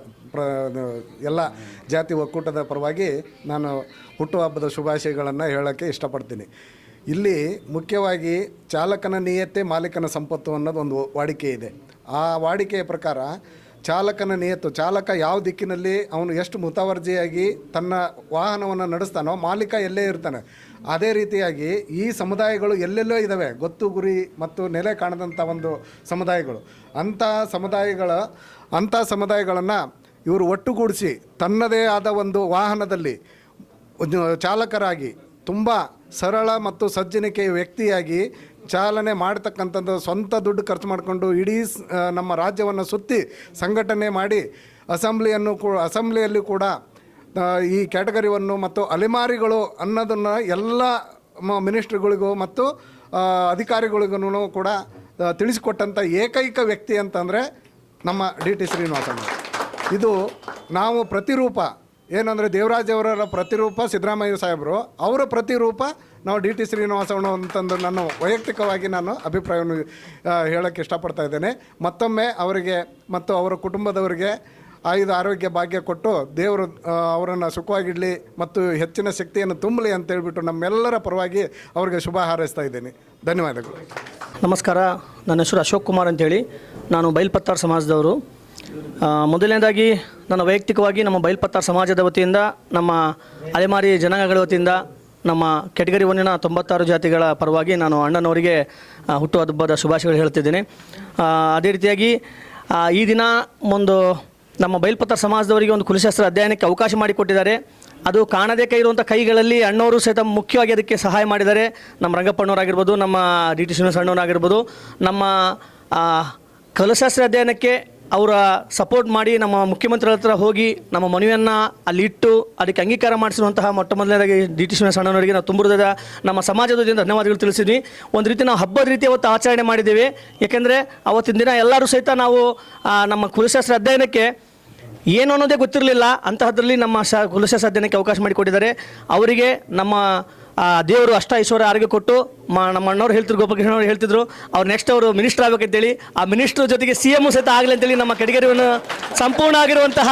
ಎಲ್ಲ ಜಾತಿ ಒಕ್ಕೂಟದ ಪರವಾಗಿ ನಾನು ಹುಟ್ಟುಹಬ್ಬದ ಶುಭಾಶಯಗಳನ್ನು ಹೇಳೋಕ್ಕೆ ಇಷ್ಟಪಡ್ತೀನಿ. ಇಲ್ಲಿ ಮುಖ್ಯವಾಗಿ ಚಾಲಕನ ನಿಯತ್ತೆ ಮಾಲೀಕನ ಸಂಪತ್ತು ಅನ್ನೋದು ಒಂದು ವಾಡಿಕೆ ಇದೆ. ಆ ವಾಡಿಕೆಯ ಪ್ರಕಾರ ಚಾಲಕನ ನಿಯತ್ತು, ಚಾಲಕ ಯಾವ ದಿಕ್ಕಿನಲ್ಲಿ ಅವನು ಎಷ್ಟು ಮುತುವರ್ಜಿಯಾಗಿ ತನ್ನ ವಾಹನವನ್ನು ನಡೆಸ್ತಾನೋ ಮಾಲೀಕ ಎಲ್ಲೇ ಇರ್ತಾನೆ. ಅದೇ ರೀತಿಯಾಗಿ ಈ ಸಮುದಾಯಗಳು ಎಲ್ಲೆಲ್ಲೋ ಇದ್ದಾವೆ, ಗೊತ್ತು ಗುರಿ ಮತ್ತು ನೆಲೆ ಕಾಣದಂಥ ಒಂದು ಸಮುದಾಯಗಳು. ಅಂಥ ಸಮುದಾಯಗಳನ್ನು ಇವರು ಒಟ್ಟುಗೂಡಿಸಿ ತನ್ನದೇ ಆದ ಒಂದು ವಾಹನದಲ್ಲಿ ಚಾಲಕರಾಗಿ ತುಂಬ ಸರಳ ಮತ್ತು ಸಜ್ಜನಿಕೆಯ ವ್ಯಕ್ತಿಯಾಗಿ ಚಾಲನೆ ಮಾಡ್ತಕ್ಕಂಥದ್ದು, ಸ್ವಂತ ದುಡ್ಡು ಖರ್ಚು ಮಾಡಿಕೊಂಡು ಇಡೀ ನಮ್ಮ ರಾಜ್ಯವನ್ನು ಸುತ್ತಿ ಸಂಘಟನೆ ಮಾಡಿ ಅಸೆಂಬ್ಲಿಯಲ್ಲಿ ಕೂಡ ಈ ಕ್ಯಾಟಗರಿ 1 ಮತ್ತು ಅಲೆಮಾರಿಗಳು ಅನ್ನೋದನ್ನು ಎಲ್ಲ ಮಿನಿಸ್ಟ್ರಿಗಳಿಗೂ ಮತ್ತು ಅಧಿಕಾರಿಗಳಿಗೂ ಕೂಡ ತಿಳಿಸಿಕೊಟ್ಟಂಥ ಏಕೈಕ ವ್ಯಕ್ತಿ ಅಂತಂದರೆ ನಮ್ಮ ಡಿ ಟಿ ಶ್ರೀನಿವಾಸಣ್ಣ. ಇದು ನಾವು ಪ್ರತಿರೂಪ ಏನಂದರೆ ದೇವರಾಜ್ ಅವರ ಪ್ರತಿರೂಪ ಸಿದ್ದರಾಮಯ್ಯ ಸಾಹೇಬರು, ಅವರ ಪ್ರತಿರೂಪ ನಾವು ಡಿ ಟಿ ಶ್ರೀನಿವಾಸಣ್ಣ ಅಂತಂದು ನಾನು ವೈಯಕ್ತಿಕವಾಗಿ ಅಭಿಪ್ರಾಯವನ್ನು ಹೇಳೋಕ್ಕೆ ಇಷ್ಟಪಡ್ತಾ ಇದ್ದೇನೆ. ಮತ್ತೊಮ್ಮೆ ಅವರಿಗೆ ಮತ್ತು ಅವರ ಕುಟುಂಬದವರಿಗೆ ಆರೋಗ್ಯ ಭಾಗ್ಯ ಕೊಟ್ಟು ದೇವರು ಅವರನ್ನು ಸುಖವಾಗಿಡಲಿ ಮತ್ತು ಹೆಚ್ಚಿನ ಶಕ್ತಿಯನ್ನು ತುಂಬಲಿ ಅಂತೇಳ್ಬಿಟ್ಟು ನಮ್ಮೆಲ್ಲರ ಪರವಾಗಿ ಅವರಿಗೆ ಶುಭ ಹಾರೈಸ್ತಾ ಇದ್ದೇನೆ. ಧನ್ಯವಾದಗಳು. ನಮಸ್ಕಾರ, ನನ್ನ ಹೆಸರು ಅಶೋಕ್ ಕುಮಾರ್ ಅಂತೇಳಿ, ನಾನು ಬೈಲ್ಪತ್ತಾರ್ ಸಮಾಜದವರು. ಮೊದಲನೇದಾಗಿ ನನ್ನ ವೈಯಕ್ತಿಕವಾಗಿ ನಮ್ಮ ಬೈಲ್ಪತ್ತಾರ್ ಸಮಾಜದ ವತಿಯಿಂದ, ನಮ್ಮ ಅಲೆಮಾರಿ ಜನಾಂಗಗಳ ವತಿಯಿಂದ, ನಮ್ಮ ಕ್ಯಾಟಗರಿ 1ನ 96 ಜಾತಿಗಳ ಪರವಾಗಿ ನಾನು ಅಣ್ಣನವರಿಗೆ ಹುಟ್ಟುಹಬ್ಬದ ಶುಭಾಶಯಗಳು ಹೇಳ್ತಿದ್ದೇನೆ. ಅದೇ ರೀತಿಯಾಗಿ ಈ ದಿನ ಒಂದು ನಮ್ಮ ಬೈಲ್ಪತ್ತಾರ್ ಸಮಾಜದವರಿಗೆ ಒಂದು ಕುಲಶಾಸ್ತ್ರ ಅಧ್ಯಯನಕ್ಕೆ ಅವಕಾಶ ಮಾಡಿಕೊಟ್ಟಿದ್ದಾರೆ. ಅದು ಕಾಣದೇ ಕೈ ಇರುವಂಥ ಕೈಗಳಲ್ಲಿ ಅಣ್ಣವರು ಸಹಿತ ಮುಖ್ಯವಾಗಿ ಅದಕ್ಕೆ ಸಹಾಯ ಮಾಡಿದ್ದಾರೆ. ನಮ್ಮ ರಂಗಪ್ಪಣ್ಣವರಾಗಿರ್ಬೋದು, ನಮ್ಮ ಡಿ ಟಿ ಶ್ರೀನಿವಾಸ ಅಣ್ಣವರಾಗಿರ್ಬೋದು, ನಮ್ಮ ಕಲಶಾಸ್ತ್ರ ಅಧ್ಯಯನಕ್ಕೆ ಅವರ ಸಪೋರ್ಟ್ ಮಾಡಿ ನಮ್ಮ ಮುಖ್ಯಮಂತ್ರಿಗಳ ಹತ್ರ ಹೋಗಿ ನಮ್ಮ ಮನವಿಯನ್ನು ಅಲ್ಲಿ ಇಟ್ಟು ಅದಕ್ಕೆ ಅಂಗೀಕಾರ ಮಾಡಿಸಿರುವಂತಹ ಮೊಟ್ಟ ಮೊದಲನೇದಾಗಿ ಡಿ ಟಿ ಶ್ರೀನಿವಾಸ ಅಣ್ಣನವರಿಗೆ ನಾವು ತುಂಬ ಹೃದಯದ ನಮ್ಮ ಸಮಾಜದ ವತಿಯಿಂದ ಧನ್ಯವಾದಗಳು ತಿಳಿಸಿದ್ವಿ. ಒಂದು ರೀತಿ ನಾವು ಹಬ್ಬದ ರೀತಿ ಅವತ್ತು ಆಚರಣೆ ಮಾಡಿದ್ದೇವೆ. ಏಕೆಂದರೆ ಅವತ್ತಿನ ದಿನ ಎಲ್ಲರೂ ಸಹಿತ ನಾವು ನಮ್ಮ ಕುಲಶಾಸ್ತ್ರ ಅಧ್ಯಯನಕ್ಕೆ ಏನು ಅನ್ನೋದೇ ಗೊತ್ತಿರಲಿಲ್ಲ. ಅಂತಹದ್ರಲ್ಲಿ ನಮ್ಮ ಕುಲಶಾಸ್ತ್ರ ಅಧ್ಯಯನಕ್ಕೆ ಅವಕಾಶ ಮಾಡಿಕೊಟ್ಟಿದ್ದಾರೆ. ಅವರಿಗೆ ನಮ್ಮ ದೇವರು ಅಷ್ಟ ಐಶ್ವರ್ಯ ಆರೋಗ್ಯ ಕೊಟ್ಟು ನಮ್ಮ ಅಣ್ಣವ್ರು ಹೇಳ್ತಿದ್ರು, ಗೋಪಾಲಕೃಷ್ಣ ಅವರು ಹೇಳ್ತಿದ್ರು, ಅವ್ರು ನೆಕ್ಸ್ಟ್ ಅವರು ಮಿನಿಸ್ಟರ್ ಆಗಬೇಕಂತೇಳಿ, ಆ ಮಿನಿಸ್ಟ್ರ್ ಜೊತೆಗೆ CM ಸಹಿತ ಆಗಲಿ ಅಂತೇಳಿ ನಮ್ಮ ಕ್ಯಾಟಗರಿಯನ್ನು ಸಂಪೂರ್ಣ ಆಗಿರುವಂತಹ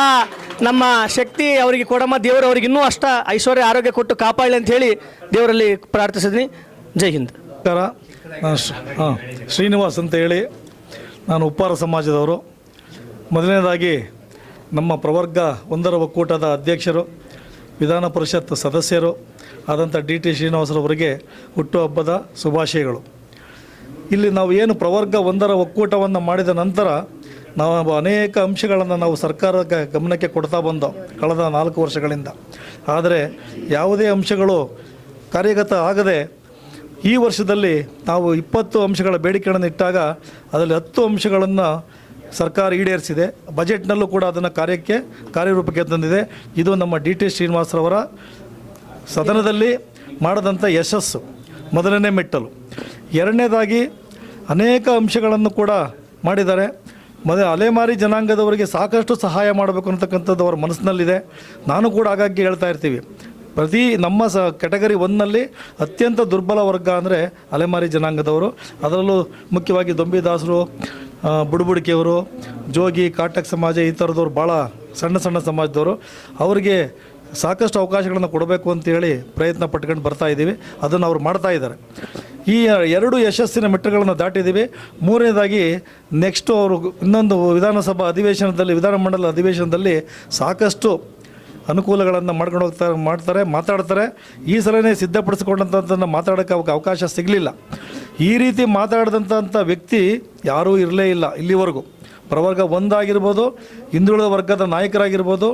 ನಮ್ಮ ಶಕ್ತಿ ಅವರಿಗೆ ಕೊಡಮ್ಮ, ದೇವರು ಅವ್ರಿಗೆ ಇನ್ನೂ ಅಷ್ಟ ಐಶ್ವರ್ಯ ಆರೋಗ್ಯ ಕೊಟ್ಟು ಕಾಪಾಡಲಿ ಅಂತ ಹೇಳಿ ದೇವರಲ್ಲಿ ಪ್ರಾರ್ಥಿಸಿದ್ನಿ. ಜೈ ಹಿಂದ್. ನಮಸ್ಕಾರ. ನಾನು ಶ್ರೀನಿವಾಸ್ ಅಂತ ಹೇಳಿ, ನಾನು ಉಪ್ಪಾರ ಸಮಾಜದವರು. ಮೊದಲನೇದಾಗಿ ನಮ್ಮ ಪ್ರವರ್ಗ ಒಂದರ ಒಕ್ಕೂಟದ ಅಧ್ಯಕ್ಷರು, ವಿಧಾನ ಪರಿಷತ್ ಸದಸ್ಯರು ಆದಂಥ ಡಿ ಶ್ರೀನಿವಾಸರವರಿಗೆ ಹುಟ್ಟುಹಬ್ಬದ ಶುಭಾಶಯಗಳು. ಇಲ್ಲಿ ನಾವು ಏನು ಪ್ರವರ್ಗ ಒಂದರ ಒಕ್ಕೂಟವನ್ನು ಮಾಡಿದ ನಂತರ ನಾವು ಅನೇಕ ಅಂಶಗಳನ್ನು ನಾವು ಸರ್ಕಾರದ ಗಮನಕ್ಕೆ ಕೊಡ್ತಾ ಬಂದೋ ಕಳೆದ 4 ವರ್ಷಗಳಿಂದ. ಆದರೆ ಯಾವುದೇ ಅಂಶಗಳು ಕಾರ್ಯಗತ ಆಗದೆ ಈ ವರ್ಷದಲ್ಲಿ ನಾವು 20 ಅಂಶಗಳ ಬೇಡಿಕೆಗಳನ್ನು ಇಟ್ಟಾಗ ಅದರಲ್ಲಿ 10 ಅಂಶಗಳನ್ನು ಸರ್ಕಾರ ಈಡೇರಿಸಿದೆ. ಬಜೆಟ್ನಲ್ಲೂ ಕೂಡ ಅದನ್ನು ಕಾರ್ಯರೂಪಕ್ಕೆ ತಂದಿದೆ. ಇದು ನಮ್ಮ ಡಿ ಶ್ರೀನಿವಾಸರವರ ಸದನದಲ್ಲಿ ಮಾಡದಂಥ ಯಶಸ್ಸು ಮೊದಲನೇ ಮೆಟ್ಟಲು. ಎರಡನೇದಾಗಿ ಅನೇಕ ಅಂಶಗಳನ್ನು ಕೂಡ ಮಾಡಿದ್ದಾರೆ. ಅಲೆಮಾರಿ ಜನಾಂಗದವರಿಗೆ ಸಾಕಷ್ಟು ಸಹಾಯ ಮಾಡಬೇಕು ಅಂತಕ್ಕಂಥದ್ದು ಅವರ ಮನಸ್ಸಿನಲ್ಲಿದೆ. ನಾನು ಕೂಡ ಹಾಗಾಗಿ ಹೇಳ್ತಾ ಇರ್ತೀವಿ, ಪ್ರತಿ ನಮ್ಮ ಕ್ಯಾಟಗರಿ 1ನಲ್ಲಿ ಅತ್ಯಂತ ದುರ್ಬಲ ವರ್ಗ ಅಂದರೆ ಅಲೆಮಾರಿ ಜನಾಂಗದವರು. ಅದರಲ್ಲೂ ಮುಖ್ಯವಾಗಿ ದೊಂಬಿದಾಸರು, ಬುಡಬುಡಿಕೆಯವರು, ಜೋಗಿ, ಕಾಟಕ್ ಸಮಾಜ, ಈ ಥರದವ್ರು ಭಾಳ ಸಣ್ಣ ಸಮಾಜದವರು. ಅವರಿಗೆ ಸಾಕಷ್ಟು ಅವಕಾಶಗಳನ್ನು ಕೊಡಬೇಕು ಅಂತೇಳಿ ಪ್ರಯತ್ನ ಪಟ್ಕೊಂಡು ಬರ್ತಾ ಇದ್ದೀವಿ. ಅದನ್ನು ಅವ್ರು ಮಾಡ್ತಾ ಇದ್ದಾರೆ. ಈ 2 ಯಶಸ್ಸಿನ ಮೆಟ್ಟುಗಳನ್ನು ದಾಟಿದ್ದೀವಿ. ಮೂರನೇದಾಗಿ ನೆಕ್ಸ್ಟು ಅವರು ಇನ್ನೊಂದು ವಿಧಾನಸಭಾ ಅಧಿವೇಶನದಲ್ಲಿ, ವಿಧಾನಮಂಡಲ ಅಧಿವೇಶನದಲ್ಲಿ ಸಾಕಷ್ಟು ಅನುಕೂಲಗಳನ್ನು ಮಾಡ್ಕೊಂಡು ಮಾತಾಡ್ತಾರೆ. ಈ ಸಲನೇ ಸಿದ್ಧಪಡಿಸಿಕೊಂಡಂಥದ್ದನ್ನು ಮಾತಾಡೋಕ್ಕೆ ಅವಕಾಶ ಸಿಗಲಿಲ್ಲ. ಈ ರೀತಿ ಮಾತಾಡಿದಂಥ ವ್ಯಕ್ತಿ ಯಾರೂ ಇರಲೇ ಇಲ್ಲ ಇಲ್ಲಿವರೆಗೂ. ಪ್ರವರ್ಗ 1 ಆಗಿರ್ಬೋದು, ಹಿಂದುಳಿದ ವರ್ಗದ ನಾಯಕರಾಗಿರ್ಬೋದು,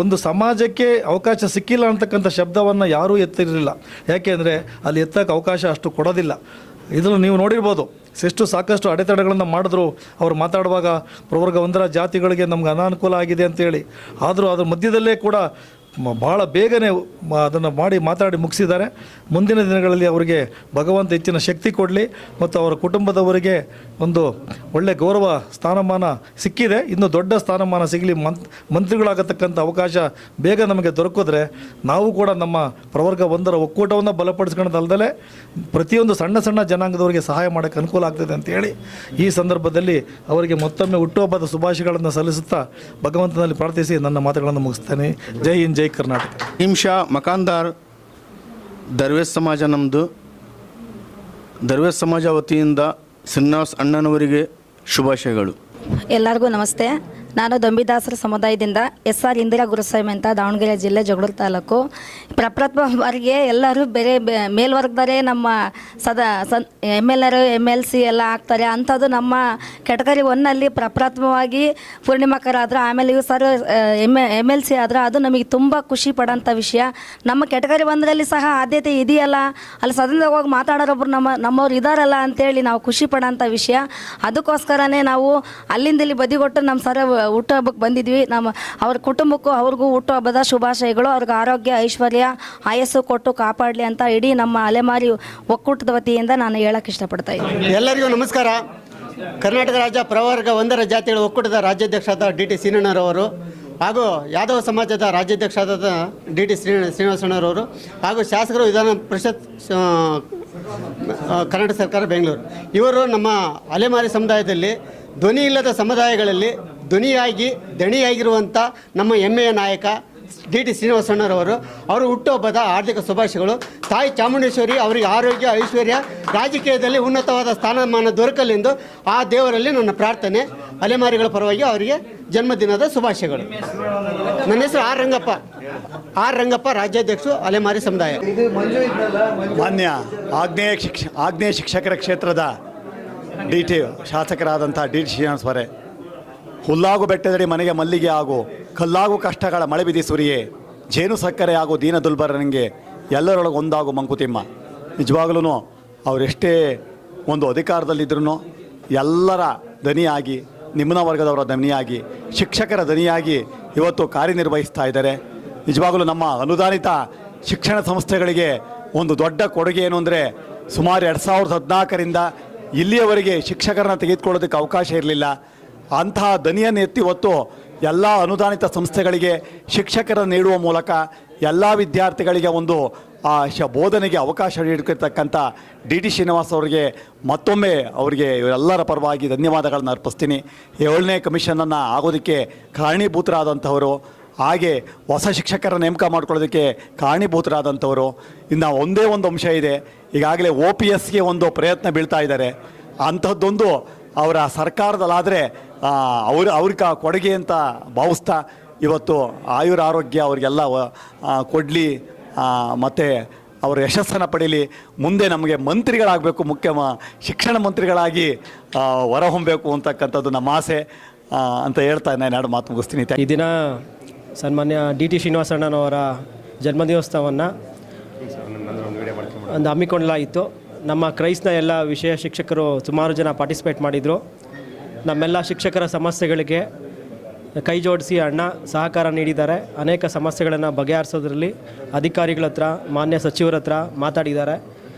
ಒಂದು ಸಮಾಜಕ್ಕೆ ಅವಕಾಶ ಸಿಕ್ಕಿಲ್ಲ ಅಂತಕ್ಕಂಥ ಶಬ್ದವನ್ನು ಯಾರೂ ಎತ್ತಿರಲಿಲ್ಲ. ಯಾಕೆಂದರೆ ಅಲ್ಲಿ ಎತ್ತಕ್ಕೆ ಅವಕಾಶ ಅಷ್ಟು ಕೊಡೋದಿಲ್ಲ. ಇದನ್ನು ನೀವು ನೋಡಿರ್ಬೋದು, ಸಾಕಷ್ಟು ಅಡೆತಡೆಗಳನ್ನು ಮಾಡಿದ್ರು ಅವರು ಮಾತಾಡುವಾಗ. ಪ್ರವರ್ಗ 1ರ ಜಾತಿಗಳಿಗೆ ನಮ್ಗೆ ಅನಾನುಕೂಲ ಆಗಿದೆ ಅಂತೇಳಿ, ಆದರೂ ಅದ್ರ ಮಧ್ಯದಲ್ಲೇ ಕೂಡ ಭಾಳ ಬೇಗನೆ ಅದನ್ನು ಮಾತಾಡಿ ಮುಗಿಸಿದ್ದಾರೆ. ಮುಂದಿನ ದಿನಗಳಲ್ಲಿ ಅವರಿಗೆ ಭಗವಂತ ಹೆಚ್ಚಿನ ಶಕ್ತಿ ಕೊಡಲಿ ಮತ್ತು ಅವರ ಕುಟುಂಬದವರಿಗೆ ಒಂದು ಒಳ್ಳೆಯ ಗೌರವ ಸ್ಥಾನಮಾನ ಸಿಕ್ಕಿದೆ. ಇನ್ನು ದೊಡ್ಡ ಸ್ಥಾನಮಾನ ಸಿಗಲಿ, ಮಂತ್ರಿಗಳಾಗತಕ್ಕಂಥ ಅವಕಾಶ ಬೇಗ ನಮಗೆ ದೊರಕಿದ್ರೆ ನಾವು ಕೂಡ ನಮ್ಮ ಪ್ರವರ್ಗ 1ರ ಒಕ್ಕೂಟವನ್ನು ಬಲಪಡಿಸ್ಕೊಳ್ಳೋದಲ್ಲದೆ ಪ್ರತಿಯೊಂದು ಸಣ್ಣ ಜನಾಂಗದವರಿಗೆ ಸಹಾಯ ಮಾಡೋಕ್ಕೆ ಅನುಕೂಲ ಆಗ್ತದೆ ಅಂತೇಳಿ ಈ ಸಂದರ್ಭದಲ್ಲಿ ಅವರಿಗೆ ಮತ್ತೊಮ್ಮೆ ಹುಟ್ಟುಹಬ್ಬದ ಶುಭಾಶಯಗಳನ್ನು ಸಲ್ಲಿಸುತ್ತಾ ಭಗವಂತನಲ್ಲಿ ಪ್ರಾರ್ಥಿಸಿ ನನ್ನ ಮಾತುಗಳನ್ನು ಮುಗಿಸ್ತೇನೆ. ಜೈ ಹಿಂದ್, ಜೈ ಕರ್ನಾಟಕ. ನಿಮಿಷ ಮಕಾನ್ದಾರ್ ದರ್ವೇಶ್ ಸಮಾಜ ನಮ್ಮದು. ದರ್ವೇಶ್ ಸಮಾಜ ವತಿಯಿಂದ ಶ್ರೀನಿವಾಸ್ ಅಣ್ಣನವರಿಗೆ ಶುಭಾಶಯಗಳು. ಎಲ್ಲರಿಗೂ ನಮಸ್ತೆ. ನಾನು ದೊಂಬಿದಾಸರ ಸಮುದಾಯದಿಂದ SR ಇಂದಿರಾ ಗುರುಸ್ವಾಮಿ ಅಂತ, ದಾವಣಗೆರೆ ಜಿಲ್ಲೆ, ಜಗಳೂರು ತಾಲೂಕು. ಪ್ರಪ್ರಥಮವಾಗಿ ಎಲ್ಲರೂ ಬೇರೆ ಮೇಲ್ವರ್ಗದವರೇ ನಮ್ಮ MLA MLC ಎಲ್ಲ ಆಗ್ತಾರೆ. ಅಂಥದ್ದು ನಮ್ಮ ಕ್ಯಾಟಗರಿ 1ನಲ್ಲಿ ಪ್ರಪ್ರಥಮವಾಗಿ ಪೂರ್ಣಿಮಾಕರಾದ್ರು, ಆಮೇಲೆ ಇವು ಸರ್ MLC ಆದ್ರೆ ಅದು ನಮಗೆ ತುಂಬ ಖುಷಿ ಪಡೋಂಥ ವಿಷಯ. ನಮ್ಮ ಕ್ಯಾಟಗರಿ 1ರಲ್ಲಿ ಸಹ ಆದ್ಯತೆ ಇದೆಯಲ್ಲ, ಅಲ್ಲಿ ಸದನದಾಗ ಹೋಗಿ ಮಾತಾಡೋರೊಬ್ರು ನಮ್ಮವ್ರು ಇದ್ದಾರಲ್ಲ ಅಂತೇಳಿ ನಾವು ಖುಷಿ ಪಡೋಂಥ ವಿಷಯ. ಅದಕ್ಕೋಸ್ಕರನೇ ನಾವು ಅಲ್ಲಿಂದ ಇಲ್ಲಿ ಬದಿಗೊಟ್ಟು ನಮ್ಮ ಸರ್ ಹುಟ್ಟುಹಬ್ಬಕ್ಕೆ ಬಂದಿದ್ವಿ. ಅವ್ರ ಕುಟುಂಬಕ್ಕೂ ಅವ್ರಿಗೂ ಹುಟ್ಟುಹಬ್ಬದ ಶುಭಾಶಯಗಳು. ಅವ್ರಿಗೆ ಆರೋಗ್ಯ, ಐಶ್ವರ್ಯ, ಆಯಸ್ಸು ಕೊಟ್ಟು ಕಾಪಾಡಲಿ ಅಂತ ಇಡೀ ನಮ್ಮ ಅಲೆಮಾರಿ ಒಕ್ಕೂಟದ ವತಿಯಿಂದ ನಾನು ಹೇಳಕ್ಕೆ ಇಷ್ಟಪಡ್ತಾ ಇದ್ದೀನಿ. ಎಲ್ಲರಿಗೂ ನಮಸ್ಕಾರ. ಕರ್ನಾಟಕ ರಾಜ್ಯ ಪ್ರವರ್ಗ 1ರ ಜಾತಿಗಳ ಒಕ್ಕೂಟದ ರಾಜ್ಯಾಧ್ಯಕ್ಷರಾದ ಡಿ ಶ್ರೀನಣ್ಣರವರು ಹಾಗೂ ಯಾದವ ಸಮಾಜದ ರಾಜ್ಯಾಧ್ಯಕ್ಷರಾದ ಡಿ ಶ್ರೀನಿವಾಸಣ್ಣರವರು ಹಾಗೂ ಶಾಸಕರು, ವಿಧಾನ ಪರಿಷತ್ ಕರ್ನಾಟಕ ಸರ್ಕಾರ ಬೆಂಗಳೂರು, ಇವರು ನಮ್ಮ ಅಲೆಮಾರಿ ಸಮುದಾಯದಲ್ಲಿ ಧ್ವನಿ ಇಲ್ಲದ ಸಮುದಾಯಗಳಲ್ಲಿ ದಣಿಯಾಗಿರುವಂಥ ನಮ್ಮ ಹೆಮ್ಮೆಯ ನಾಯಕ ಡಿ ಶ್ರೀನಿವಾಸಣ್ಣರವರು ಅವರು ಹುಟ್ಟುಹಬ್ಬದ ಹಾರ್ದಿಕ ಶುಭಾಶಯಗಳು. ತಾಯಿ ಚಾಮುಂಡೇಶ್ವರಿ ಅವರಿಗೆ ಆರೋಗ್ಯ, ಐಶ್ವರ್ಯ, ರಾಜಕೀಯದಲ್ಲಿ ಉನ್ನತವಾದ ಸ್ಥಾನಮಾನ ದೊರಕಲೆಂದು ಆ ದೇವರಲ್ಲಿ ನನ್ನ ಪ್ರಾರ್ಥನೆ. ಅಲೆಮಾರಿಗಳ ಪರವಾಗಿ ಅವರಿಗೆ ಜನ್ಮದಿನದ ಶುಭಾಶಯಗಳು. ನನ್ನ ಹೆಸರು ಆರ್ ರಂಗಪ್ಪ, ರಾಜ್ಯಾಧ್ಯಕ್ಷರು ಅಲೆಮಾರಿ ಸಮುದಾಯ. ಮಾನ್ಯ ಆಗ್ನೇಯ ಶಿಕ್ಷಕರ ಕ್ಷೇತ್ರದ DT ಶಾಸಕರಾದಂಥ ಡಿ ಶ್ರೀನಿವಾಸವರೇ, ಹುಲ್ಲಾಗು ಬೆಟ್ಟದಡಿ ಮನೆಗೆ ಮಲ್ಲಿಗೆ ಆಗು, ಕಲ್ಲಾಗು ಕಷ್ಟಗಳ ಮಳೆ ಬಿದಿ ಸುರಿಯೇ, ಜೇನು ಸಕ್ಕರೆ ಆಗು ದೀನ ದುಲ್ಬರನಿಗೆ, ಎಲ್ಲರೊಳಗೆ ಒಂದಾಗು ಮಂಕುತಿಮ್ಮ. ನಿಜವಾಗಲೂ ಅವರೆಷ್ಟೇ ಒಂದು ಅಧಿಕಾರದಲ್ಲಿದ್ದರೂ ಎಲ್ಲರ ದನಿಯಾಗಿ, ನಿಮ್ನ ವರ್ಗದವರ ದನಿಯಾಗಿ, ಶಿಕ್ಷಕರ ದನಿಯಾಗಿ ಇವತ್ತು ಕಾರ್ಯನಿರ್ವಹಿಸ್ತಾ ಇದ್ದಾರೆ. ನಿಜವಾಗಲೂ ನಮ್ಮ ಅನುದಾನಿತ ಶಿಕ್ಷಣ ಸಂಸ್ಥೆಗಳಿಗೆ ಒಂದು ದೊಡ್ಡ ಕೊಡುಗೆ ಏನು ಅಂದರೆ, ಸುಮಾರು 2014ರಿಂದ ಇಲ್ಲಿಯವರೆಗೆ ಶಿಕ್ಷಕರನ್ನ ತೆಗೆದುಕೊಳ್ಳೋದಕ್ಕೆ ಅವಕಾಶ ಇರಲಿಲ್ಲ. ಅಂತಹ ದನಿಯನ್ನು ಎತ್ತಿ ಹೊತ್ತು ಎಲ್ಲ ಅನುದಾನಿತ ಸಂಸ್ಥೆಗಳಿಗೆ ಶಿಕ್ಷಕರನ್ನು ನೀಡುವ ಮೂಲಕ ಎಲ್ಲ ವಿದ್ಯಾರ್ಥಿಗಳಿಗೆ ಒಂದು ಬೋಧನೆಗೆ ಅವಕಾಶ ನೀಡಿರ್ತಕ್ಕಂಥ ಡಿ ಶ್ರೀನಿವಾಸ್ ಅವರಿಗೆ ಮತ್ತೊಮ್ಮೆ ಅವರಿಗೆ ಇವರೆಲ್ಲರ ಪರವಾಗಿ ಧನ್ಯವಾದಗಳನ್ನು ಅರ್ಪಿಸ್ತೀನಿ. 7ನೇ ಕಮಿಷನನ್ನು ಆಗೋದಕ್ಕೆ ಕಾರಣೀಭೂತರಾದಂಥವರು ಹಾಗೆ ಹೊಸ ಶಿಕ್ಷಕರ ನೇಮಕ ಮಾಡ್ಕೊಳ್ಳೋದಕ್ಕೆ ಕಾರಣೀಭೂತರಾದಂಥವರು. ಇನ್ನು ಒಂದೇ ಒಂದು ಅಂಶ ಇದೆ, ಈಗಾಗಲೇ OPSಗೆ ಒಂದು ಪ್ರಯತ್ನ ಬೀಳ್ತಾ ಇದ್ದಾರೆ. ಅಂಥದ್ದೊಂದು ಅವರ ಸರ್ಕಾರದಲ್ಲಾದರೆ ಅವ್ರಿಗೆ ಕೊಡುಗೆ ಅಂತ ಭಾವಿಸ್ತಾ ಇವತ್ತು ಆಯುರಾರೋಗ್ಯ ಅವರಿಗೆಲ್ಲ ಕೊಡಲಿ, ಮತ್ತು ಅವರು ಯಶಸ್ಸನ್ನು ಪಡೀಲಿ. ಮುಂದೆ ನಮಗೆ ಮಂತ್ರಿಗಳಾಗಬೇಕು, ಶಿಕ್ಷಣ ಮಂತ್ರಿಗಳಾಗಿ ಹೊರಹೊಮ್ಮಬೇಕು ಅಂತಕ್ಕಂಥದ್ದು ನಮ್ಮ ಆಸೆ ಅಂತ ಹೇಳ್ತಾ ನಾನು ಎರಡು ಮಾತು ಮುಗಿಸ್ತೀನಿ. ಈ ದಿನ ಸನ್ಮಾನ್ಯ DT ಶ್ರೀನಿವಾಸಣ್ಣನವರ ಜನ್ಮದಿನೋತ್ಸವವನ್ನು ಒಂದು ಹಮ್ಮಿಕೊಳ್ಳಲಾಗಿತ್ತು. ನಮ್ಮ ಕ್ರೈಸ್ನ ಎಲ್ಲ ವಿಷಯ ಶಿಕ್ಷಕರು ಸುಮಾರು ಜನ ಪಾರ್ಟಿಸಿಪೇಟ್ ಮಾಡಿದರು. ನಮ್ಮೆಲ್ಲ ಶಿಕ್ಷಕರ ಸಮಸ್ಯೆಗಳಿಗೆ ಕೈ ಜೋಡಿಸಿ ಅಣ್ಣ ಸಹಕಾರ ನೀಡಿದ್ದಾರೆ. ಅನೇಕ ಸಮಸ್ಯೆಗಳನ್ನು ಬಗೆಹರಿಸೋದ್ರಲ್ಲಿ ಅಧಿಕಾರಿಗಳ ಹತ್ರ, ಮಾನ್ಯ ಸಚಿವರ ಹತ್ರ ಮಾತಾಡಿದ್ದಾರೆ.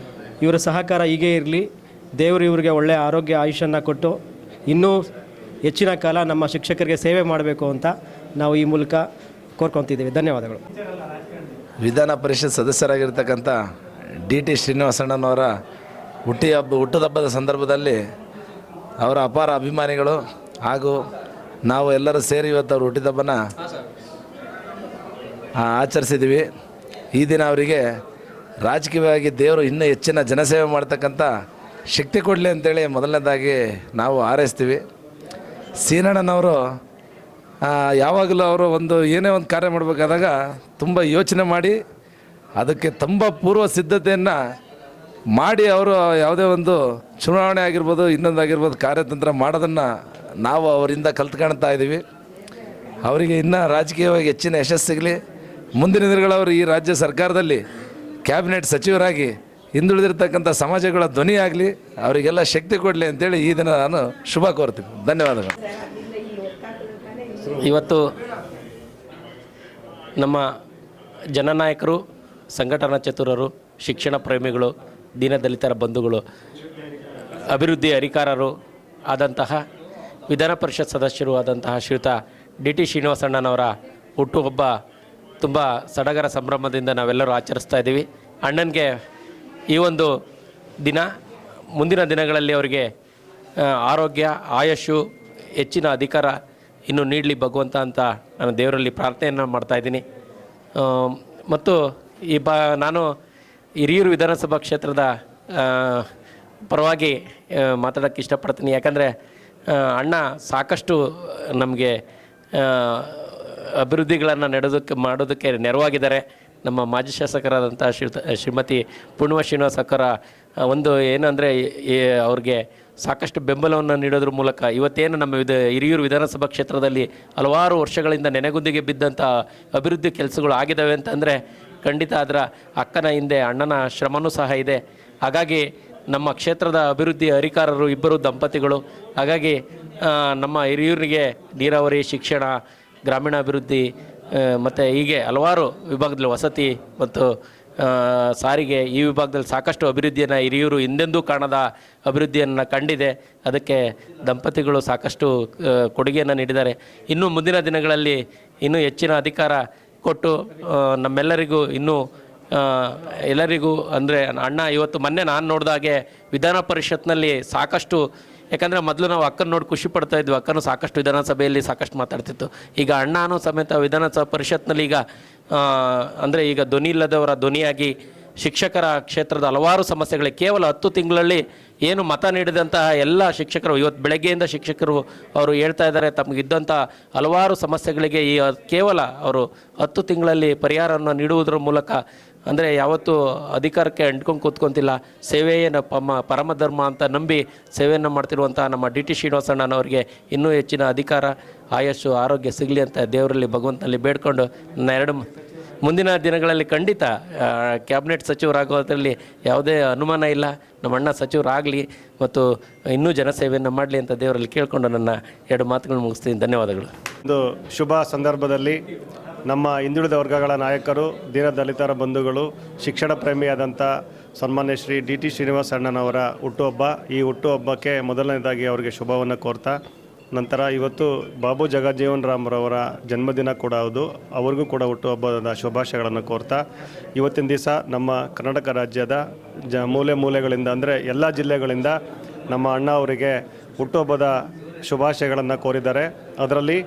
ಇವರ ಸಹಕಾರ ಹೀಗೇ ಇರಲಿ, ದೇವರು ಇವರಿಗೆ ಒಳ್ಳೆಯ ಆರೋಗ್ಯ ಆಯುಷನ್ನು ಕೊಟ್ಟು ಇನ್ನೂ ಹೆಚ್ಚಿನ ಕಾಲ ನಮ್ಮ ಶಿಕ್ಷಕರಿಗೆ ಸೇವೆ ಮಾಡಬೇಕು ಅಂತ ನಾವು ಈ ಮೂಲಕ ಕೋರ್ಕೊತಿದ್ದೀವಿ. ಧನ್ಯವಾದಗಳು. ವಿಧಾನ ಪರಿಷತ್ ಸದಸ್ಯರಾಗಿರ್ತಕ್ಕಂಥ DT ಶ್ರೀನಿವಾಸಣ್ಣನವರ ಹುಟ್ಟುಹಬ್ಬದ ಸಂದರ್ಭದಲ್ಲಿ ಅವರ ಅಪಾರ ಅಭಿಮಾನಿಗಳು ಹಾಗೂ ನಾವು ಎಲ್ಲರೂ ಸೇರಿ ಇವತ್ತು ಅವ್ರ ಹುಟ್ಟಿದಬ್ಬನ ಆಚರಿಸಿದ್ದೀವಿ. ಈ ದಿನ ಅವರಿಗೆ ರಾಜಕೀಯವಾಗಿ ದೇವರು ಇನ್ನೂ ಹೆಚ್ಚಿನ ಜನಸೇವೆ ಮಾಡ್ತಕ್ಕಂಥ ಶಕ್ತಿ ಕೊಡಲಿ ಅಂತೇಳಿ ಮೊದಲನೇದಾಗಿ ನಾವು ಹಾರೈಸ್ತೀವಿ. ಸೀನಣ್ಣನವರು ಯಾವಾಗಲೂ ಅವರು ಏನೇ ಒಂದು ಕಾರ್ಯ ಮಾಡಬೇಕಾದಾಗ ತುಂಬ ಯೋಚನೆ ಮಾಡಿ ಅದಕ್ಕೆ ತುಂಬ ಪೂರ್ವ ಸಿದ್ಧತೆಯನ್ನು ಮಾಡಿ ಅವರು ಯಾವುದೇ ಒಂದು ಚುನಾವಣೆ ಆಗಿರ್ಬೋದು, ಇನ್ನೊಂದಾಗಿರ್ಬೋದು, ಕಾರ್ಯತಂತ್ರ ಮಾಡೋದನ್ನು ನಾವು ಅವರಿಂದ ಕಲ್ತ್ಕೊಳ್ತಾ ಇದ್ದೀವಿ. ಅವರಿಗೆ ಇನ್ನೂ ರಾಜಕೀಯವಾಗಿ ಹೆಚ್ಚಿನ ಯಶಸ್ಸು ಸಿಗಲಿ. ಮುಂದಿನ ದಿನಗಳವರು ಈ ರಾಜ್ಯ ಸರ್ಕಾರದಲ್ಲಿ ಕ್ಯಾಬಿನೆಟ್ ಸಚಿವರಾಗಿ ಹಿಂದುಳಿದಿರ್ತಕ್ಕಂಥ ಸಮಾಜಗಳ ಧ್ವನಿ ಆಗಲಿ, ಅವರಿಗೆಲ್ಲ ಶಕ್ತಿ ಕೊಡಲಿ ಅಂತೇಳಿ ಈ ದಿನ ನಾನು ಶುಭ ಕೋರ್ತೀನಿ. ಧನ್ಯವಾದಗಳು. ಇವತ್ತು ನಮ್ಮ ಜನನಾಯಕರು, ಸಂಘಟನಾ ಚತುರರು, ಶಿಕ್ಷಣ ಪ್ರೇಮಿಗಳು, ದೀನದಲಿತರ ಬಂಧುಗಳು, ಅಭಿವೃದ್ಧಿ ಅಧಿಕಾರರು ಆದಂತಹ ವಿಧಾನ ಪರಿಷತ್ ಸದಸ್ಯರು ಆದಂತಹ ಶ್ರೀಯುತ DT ಶ್ರೀನಿವಾಸಣ್ಣನವರ ಹುಟ್ಟುಹಬ್ಬ ತುಂಬ ಸಡಗರ ಸಂಭ್ರಮದಿಂದ ನಾವೆಲ್ಲರೂ ಆಚರಿಸ್ತಾ ಇದ್ದೀವಿ. ಅಣ್ಣನಿಗೆ ಈ ಒಂದು ದಿನ ಮುಂದಿನ ದಿನಗಳಲ್ಲಿ ಅವರಿಗೆ ಆರೋಗ್ಯ, ಆಯಸ್ಸು, ಹೆಚ್ಚಿನ ಅಧಿಕಾರ ಇನ್ನೂ ನೀಡಲಿ ಭಗವಂತ ಅಂತ ನಾನು ದೇವರಲ್ಲಿ ಪ್ರಾರ್ಥನೆಯನ್ನು ಮಾಡ್ತಾಯಿದ್ದೀನಿ. ಮತ್ತು ನಾನು ಹಿರಿಯೂರು ವಿಧಾನಸಭಾ ಕ್ಷೇತ್ರದ ಪರವಾಗಿ ಮಾತಾಡೋಕ್ಕೆ ಇಷ್ಟಪಡ್ತೀನಿ. ಯಾಕಂದರೆ ಅಣ್ಣ ಸಾಕಷ್ಟು ನಮಗೆ ಅಭಿವೃದ್ಧಿಗಳನ್ನು ಮಾಡೋದಕ್ಕೆ ನೆರವಾಗಿದ್ದಾರೆ. ನಮ್ಮ ಮಾಜಿ ಶಾಸಕರಾದಂಥ ಶ್ರೀಮತಿ ಪೂರ್ಣಿಮಾ ಶ್ರೀನಿವಾಸ್ ಅಕ್ಕರ ಒಂದು ಏನಂದರೆ ಅವ್ರಿಗೆ ಸಾಕಷ್ಟು ಬೆಂಬಲವನ್ನು ನೀಡೋದ್ರ ಮೂಲಕ ಇವತ್ತೇನು ನಮ್ಮ ಹಿರಿಯೂರು ವಿಧಾನಸಭಾ ಕ್ಷೇತ್ರದಲ್ಲಿ ಹಲವಾರು ವರ್ಷಗಳಿಂದ ನೆನೆಗುಂದಿಗೆ ಬಿದ್ದಂಥ ಅಭಿವೃದ್ಧಿ ಕೆಲಸಗಳು ಆಗಿದ್ದಾವೆ ಅಂತಂದರೆ ಖಂಡಿತ ಅದರ ಅಕ್ಕನ ಹಿಂದೆ ಅಣ್ಣನ ಶ್ರಮನೂ ಸಹ ಇದೆ. ಹಾಗಾಗಿ ನಮ್ಮ ಕ್ಷೇತ್ರದ ಅಭಿವೃದ್ಧಿ ಅಧಿಕಾರರು ಇಬ್ಬರು ದಂಪತಿಗಳು. ಹಾಗಾಗಿ ನಮ್ಮ ಹಿರಿಯೂರಿಗೆ ನೀರಾವರಿ, ಶಿಕ್ಷಣ, ಗ್ರಾಮೀಣಾಭಿವೃದ್ಧಿ ಮತ್ತು ಹೀಗೆ ಹಲವಾರು ವಿಭಾಗದಲ್ಲಿ ವಸತಿ ಮತ್ತು ಸಾರಿಗೆ ಈ ವಿಭಾಗದಲ್ಲಿ ಸಾಕಷ್ಟು ಅಭಿವೃದ್ಧಿಯನ್ನು ಹಿರಿಯೂರು ಹಿಂದೆಂದೂ ಕಾಣದ ಅಭಿವೃದ್ಧಿಯನ್ನು ಕಂಡಿದೆ. ಅದಕ್ಕೆ ದಂಪತಿಗಳು ಸಾಕಷ್ಟು ಕೊಡುಗೆಯನ್ನು ನೀಡಿದ್ದಾರೆ. ಇನ್ನು ಮುಂದಿನ ದಿನಗಳಲ್ಲಿ ಇನ್ನೂ ಹೆಚ್ಚಿನ ಅಧಿಕಾರ ಕೊಟ್ಟು ನಮ್ಮೆಲ್ಲರಿಗೂ ಇನ್ನೂ ಎಲ್ಲರಿಗೂ ಅಂದರೆ ಅಣ್ಣ ಇವತ್ತು ಮೊನ್ನೆ ನಾನು ನೋಡಿದಾಗೆ ವಿಧಾನ ಪರಿಷತ್ನಲ್ಲಿ ಸಾಕಷ್ಟು, ಯಾಕಂದರೆ ಮೊದಲು ನಾವು ಅಕ್ಕನ ನೋಡಿ ಖುಷಿ ಪಡ್ತಾ ಇದ್ವಿ, ಅಕ್ಕನೂ ಸಾಕಷ್ಟು ವಿಧಾನಸಭೆಯಲ್ಲಿ ಸಾಕಷ್ಟು ಮಾತಾಡ್ತಿತ್ತು. ಈಗ ಅಣ್ಣನೂ ಸಮೇತ ವಿಧಾನಸಭಾ ಪರಿಷತ್ನಲ್ಲಿ ಈಗ ಅಂದರೆ ಈಗ ಧ್ವನಿ ಇಲ್ಲದವರ ಧ್ವನಿಯಾಗಿ ಶಿಕ್ಷಕರ ಕ್ಷೇತ್ರದ ಹಲವಾರು ಸಮಸ್ಯೆಗಳಿಗೆ ಕೇವಲ 10 ತಿಂಗಳಲ್ಲಿ ಏನು ಮತ ನೀಡಿದಂತಹ ಎಲ್ಲ ಶಿಕ್ಷಕರು ಇವತ್ತು ಬೆಳಗ್ಗೆಯಿಂದ ಶಿಕ್ಷಕರು ಅವರು ಹೇಳ್ತಾ ಇದ್ದಾರೆ ತಮಗಿದ್ದಂಥ ಹಲವಾರು ಸಮಸ್ಯೆಗಳಿಗೆ ಈ ಕೇವಲ ಅವರು 10 ತಿಂಗಳಲ್ಲಿ ಪರಿಹಾರವನ್ನು ನೀಡುವುದರ ಮೂಲಕ, ಅಂದರೆ ಯಾವತ್ತೂ ಅಧಿಕಾರಕ್ಕೆ ಅಂಟ್ಕೊಂಡು ಕೂತ್ಕೊಂತಿಲ್ಲ, ಸೇವೆಯೇ ಪರಮಧರ್ಮ ಅಂತ ನಂಬಿ ಸೇವೆಯನ್ನು ಮಾಡ್ತಿರುವಂಥ ನಮ್ಮ DT ಶ್ರೀನಿವಾಸಣ್ಣನವರಿಗೆ ಇನ್ನೂ ಹೆಚ್ಚಿನ ಅಧಿಕಾರ, ಆಯಸ್ಸು, ಆರೋಗ್ಯ ಸಿಗಲಿ ಅಂತ ದೇವರಲ್ಲಿ ಭಗವಂತನಲ್ಲಿ ಬೇಡ್ಕೊಂಡು ನನ್ನ ಮುಂದಿನ ದಿನಗಳಲ್ಲಿ ಖಂಡಿತ ಕ್ಯಾಬಿನೆಟ್ ಸಚಿವರಾಗೋದ್ರಲ್ಲಿ ಯಾವುದೇ ಅನುಮಾನ ಇಲ್ಲ. ನಮ್ಮ ಅಣ್ಣ ಸಚಿವರಾಗಲಿ ಮತ್ತು ಇನ್ನೂ ಜನಸೇವೆಯನ್ನು ಮಾಡಲಿ ಅಂತ ದೇವರಲ್ಲಿ ಕೇಳಿಕೊಂಡು ನನ್ನ 2 ಮಾತುಗಳನ್ನು ಮುಗಿಸ್ತೀನಿ. ಧನ್ಯವಾದಗಳು. ಒಂದು ಶುಭ ಸಂದರ್ಭದಲ್ಲಿ ನಮ್ಮ ಹಿಂದುಳಿದ ವರ್ಗಗಳ ನಾಯಕರು, ದೀನದಲಿತರ ಬಂಧುಗಳು, ಶಿಕ್ಷಣ ಪ್ರೇಮಿಯಾದಂಥ ಸನ್ಮಾನ್ಯ ಶ್ರೀ DT ಶ್ರೀನಿವಾಸಣ್ಣನವರ ಹುಟ್ಟುಹಬ್ಬ. ಈ ಹುಟ್ಟುಹಬ್ಬಕ್ಕೆ ಮೊದಲನೇದಾಗಿ ಅವರಿಗೆ ಶುಭವನ್ನು ಕೋರ್ತಾ, ನಂತರ ಇವತ್ತು ಬಾಬು ಜಗಜೀವನ್ ರಾಮ್ರವರ ಜನ್ಮದಿನ ಕೂಡ ಹೌದು, ಅವ್ರಿಗೂ ಕೂಡ ಹುಟ್ಟುಹಬ್ಬದ ಶುಭಾಶಯಗಳನ್ನು ಕೋರ್ತಾ, ಇವತ್ತಿನ ದಿವಸ ನಮ್ಮ ಕರ್ನಾಟಕ ರಾಜ್ಯದ ಮೂಲೆ ಮೂಲೆಗಳಿಂದ ಅಂದರೆ ಎಲ್ಲ ಜಿಲ್ಲೆಗಳಿಂದ ನಮ್ಮ ಅಣ್ಣ ಅವರಿಗೆ ಹುಟ್ಟುಹಬ್ಬದ ಶುಭಾಶಯಗಳನ್ನು ಕೋರಿದ್ದಾರೆ. ಅದರಲ್ಲಿ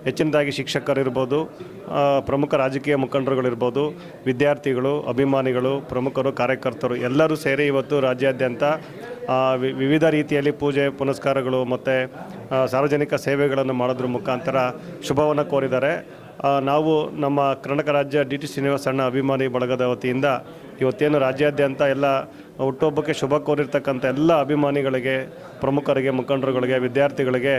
ಹೆಚ್ಚಿನದಾಗಿ ಶಿಕ್ಷಕರಿರ್ಬೋದು, ಪ್ರಮುಖ ರಾಜಕೀಯ ಮುಖಂಡರುಗಳಿರ್ಬೋದು, ವಿದ್ಯಾರ್ಥಿಗಳು, ಅಭಿಮಾನಿಗಳು, ಪ್ರಮುಖರು, ಕಾರ್ಯಕರ್ತರು ಎಲ್ಲರೂ ಸೇರಿ ಇವತ್ತು ರಾಜ್ಯಾದ್ಯಂತ ವಿವಿಧ ರೀತಿಯಲ್ಲಿ ಪೂಜೆ ಪುನಸ್ಕಾರಗಳು ಮತ್ತು ಸಾರ್ವಜನಿಕ ಸೇವೆಗಳನ್ನು ಮಾಡೋದ್ರ ಮುಖಾಂತರ ಶುಭವನ್ನು ಕೋರಿದ್ದಾರೆ. ನಾವು ನಮ್ಮ ಕರ್ನಾಟಕ ರಾಜ್ಯ ಡಿ ಟಿ ಶ್ರೀನಿವಾಸಣ್ಣ ಅಭಿಮಾನಿ ಬಳಗದ ವತಿಯಿಂದ ಇವತ್ತೇನು ರಾಜ್ಯಾದ್ಯಂತ ಎಲ್ಲ ಹುಟ್ಟುಹಬ್ಬಕ್ಕೆ ಶುಭ ಕೋರಿರ್ತಕ್ಕಂಥ ಎಲ್ಲ ಅಭಿಮಾನಿಗಳಿಗೆ, ಪ್ರಮುಖರಿಗೆ, ಮುಖಂಡರುಗಳಿಗೆ, ವಿದ್ಯಾರ್ಥಿಗಳಿಗೆ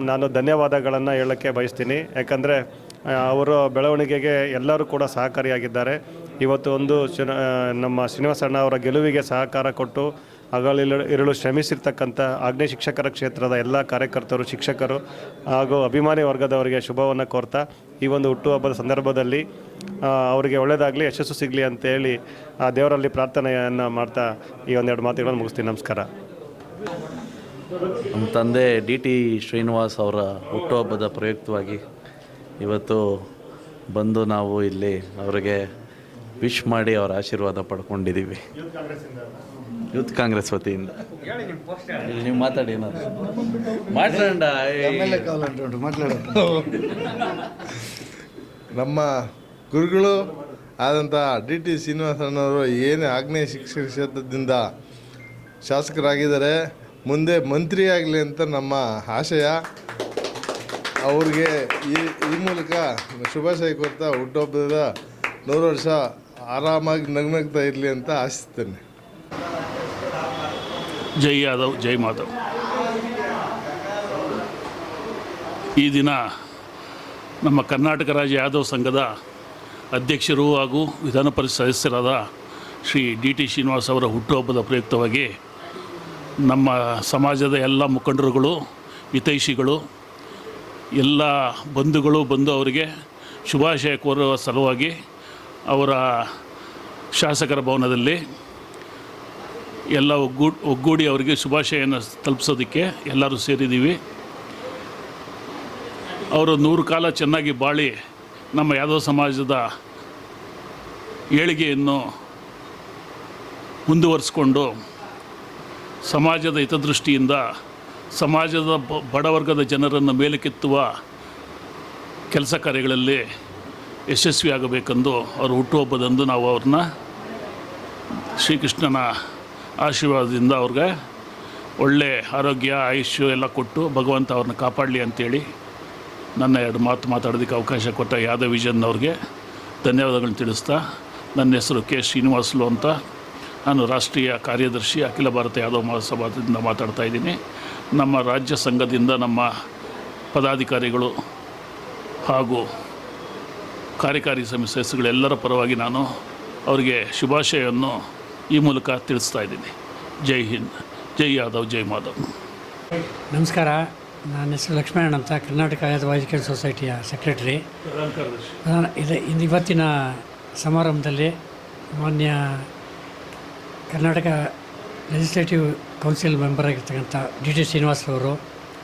ನಾನು ಧನ್ಯವಾದಗಳನ್ನು ಹೇಳೋಕ್ಕೆ ಬಯಸ್ತೀನಿ. ಯಾಕಂದರೆ ಅವರ ಬೆಳವಣಿಗೆಗೆ ಎಲ್ಲರೂ ಕೂಡ ಸಹಕಾರಿಯಾಗಿದ್ದಾರೆ. ಇವತ್ತು ಒಂದು ನಮ್ಮ ಶ್ರೀನಿವಾಸಣ್ಣ ಅವರ ಗೆಲುವಿಗೆ ಸಹಕಾರ ಕೊಟ್ಟು ಹಗಲಿರುಳು ಶ್ರಮಿಸಿರ್ತಕ್ಕಂಥ ಆಗ್ನೇಯ ಶಿಕ್ಷಕರ ಕ್ಷೇತ್ರದ ಎಲ್ಲ ಕಾರ್ಯಕರ್ತರು, ಶಿಕ್ಷಕರು ಹಾಗೂ ಅಭಿಮಾನಿ ವರ್ಗದವರಿಗೆ ಶುಭವನ್ನು ಕೋರ್ತಾ ಈ ಒಂದು ಹುಟ್ಟುಹಬ್ಬದ ಸಂದರ್ಭದಲ್ಲಿ ಅವರಿಗೆ ಒಳ್ಳೆಯದಾಗಲಿ, ಯಶಸ್ಸು ಸಿಗಲಿ ಅಂತೇಳಿ ಆ ದೇವರಲ್ಲಿ ಪ್ರಾರ್ಥನೆಯನ್ನು ಮಾಡ್ತಾ ಈ ಒಂದೆರಡು ಮಾತುಗಳನ್ನು ಮುಗಿಸ್ತೀನಿ. ನಮಸ್ಕಾರ. ನಮ್ಮ ತಂದೆ ಡಿ ಟಿ ಶ್ರೀನಿವಾಸ್ ಅವರ ಹುಟ್ಟುಹಬ್ಬದ ಪ್ರಯುಕ್ತವಾಗಿ ಇವತ್ತು ಬಂದು ನಾವು ಇಲ್ಲಿ ಅವರಿಗೆ ವಿಶ್ ಮಾಡಿ ಅವರ ಆಶೀರ್ವಾದ ಪಡ್ಕೊಂಡಿದ್ದೀವಿ. ಯೂತ್ ಕಾಂಗ್ರೆಸ್ ವತಿಯಿಂದ. ಇಲ್ಲಿ ನೀವು ಮಾತಾಡಿ, ಏನಾದ್ರು ನಮ್ಮ ಗುರುಗಳು ಆದಂಥ ಡಿ ಟಿ ಶ್ರೀನಿವಾಸಣ್ಣವರು ಏನು ಆಗ್ನೇಯ ಶಿಕ್ಷಕ ಕ್ಷೇತ್ರದಿಂದ ಶಾಸಕರಾಗಿದ್ದಾರೆ, ಮುಂದೆ ಮಂತ್ರಿ ಆಗಲಿ ಅಂತ ನಮ್ಮ ಆಶಯ. ಅವ್ರಿಗೆ ಈ ಮೂಲಕ ಶುಭಾಶಯ ಕೋರ್ತಾ ಹುಟ್ಟುಹಬ್ಬದ 100 ವರ್ಷ ಆರಾಮಾಗಿ ನಗ್ನಗ್ತಾ ಇರಲಿ ಅಂತ ಆಶಿಸ್ತೇನೆ. ಜೈ ಯಾದವ್, ಜೈ ಮಾಧವ್. ಈ ದಿನ ನಮ್ಮ ಕರ್ನಾಟಕ ರಾಜ್ಯ ಯಾದವ್ ಸಂಘದ ಅಧ್ಯಕ್ಷರು ಹಾಗೂ ವಿಧಾನ ಪರಿಷತ್ ಸದಸ್ಯರಾದ ಶ್ರೀ ಡಿ ಟಿ ಶ್ರೀನಿವಾಸ್ ಅವರ ಹುಟ್ಟುಹಬ್ಬದ ಪ್ರಯುಕ್ತವಾಗಿ ನಮ್ಮ ಸಮಾಜದ ಎಲ್ಲ ಮುಖಂಡರುಗಳು, ಹಿತೈಷಿಗಳು, ಎಲ್ಲ ಬಂಧುಗಳು ಬಂದು ಅವರಿಗೆ ಶುಭಾಶಯ ಕೋರುವ ಸಲುವಾಗಿ ಅವರ ಶಾಸಕರ ಭವನದಲ್ಲಿ ಎಲ್ಲ ಒಗ್ಗೂಡಿ ಅವರಿಗೆ ಶುಭಾಶಯನ ತಲುಪಿಸೋದಕ್ಕೆ ಎಲ್ಲರೂ ಸೇರಿದ್ದೀವಿ. ಅವರು 100 ಕಾಲ ಚೆನ್ನಾಗಿ ಬಾಳಿ ನಮ್ಮ ಯಾದವ ಸಮಾಜದ ಏಳಿಗೆಯನ್ನು ಮುಂದುವರಿಸ್ಕೊಂಡು ಸಮಾಜದ ಹಿತದೃಷ್ಟಿಯಿಂದ ಸಮಾಜದ ಬಡವರ್ಗದ ಜನರನ್ನು ಮೇಲಕ್ಕೆತ್ತುವ ಕೆಲಸ ಕಾರ್ಯಗಳಲ್ಲಿ ಯಶಸ್ವಿಯಾಗಬೇಕೆಂದು ಅವರು ಹುಟ್ಟುಹಬ್ಬದಂದು ನಾವು ಅವ್ರನ್ನ ಶ್ರೀಕೃಷ್ಣನ ಆಶೀರ್ವಾದದಿಂದ ಅವ್ರಿಗೆ ಒಳ್ಳೆ ಆರೋಗ್ಯ, ಆಯುಷ್ಯ ಎಲ್ಲ ಕೊಟ್ಟು ಭಗವಂತ ಅವ್ರನ್ನ ಕಾಪಾಡಲಿ ಅಂತೇಳಿ ನನ್ನ 2 ಮಾತು ಮಾತಾಡೋದಕ್ಕೆ ಅವಕಾಶ ಕೊಟ್ಟ ಯಾದವ್ ವಿಷನ್ ಅವ್ರಿಗೆ ಧನ್ಯವಾದಗಳನ್ನ ತಿಳಿಸ್ತಾ, ನನ್ನ ಹೆಸರು ಕೆ ಶ್ರೀನಿವಾಸಲು ಅಂತ, ನಾನು ರಾಷ್ಟ್ರೀಯ ಕಾರ್ಯದರ್ಶಿ ಅಖಿಲ ಭಾರತ ಯಾದವ್ ಮಹಾಸಭಾದಿಂದ ಮಾತಾಡ್ತಾ ಇದ್ದೀನಿ. ನಮ್ಮ ರಾಜ್ಯ ಸಂಘದಿಂದ ನಮ್ಮ ಪದಾಧಿಕಾರಿಗಳು ಹಾಗೂ ಕಾರ್ಯಕಾರಿ ಸಮಿತಿ ಸದಸ್ಯಗಳೆಲ್ಲರ ಪರವಾಗಿ ನಾನು ಅವರಿಗೆ ಶುಭಾಶಯವನ್ನು ಈ ಮೂಲಕ ತಿಳಿಸ್ತಾ ಇದ್ದೀನಿ. ಜೈ ಹಿಂದ್, ಜೈ ಯಾದವ್, ಜೈ ಮಾಧವ್. ನಮಸ್ಕಾರ. ನನ್ನ ಹೆಸರು ಲಕ್ಷ್ಮಣ್ ಅಂತ, ಕರ್ನಾಟಕ ಯಾದವ ಎಜುಕೇಷನ್ ಸೊಸೈಟಿಯ ಸೆಕ್ರೆಟರಿ. ಇವತ್ತಿನ ಸಮಾರಂಭದಲ್ಲಿ ಮಾನ್ಯ ಕರ್ನಾಟಕ ಲೆಜಿಸ್ಲೇಟಿವ್ ಕೌನ್ಸಿಲ್ ಮೆಂಬರ್ ಆಗಿರ್ತಕ್ಕಂಥ ಡಿ ಟಿ ಶ್ರೀನಿವಾಸರವರು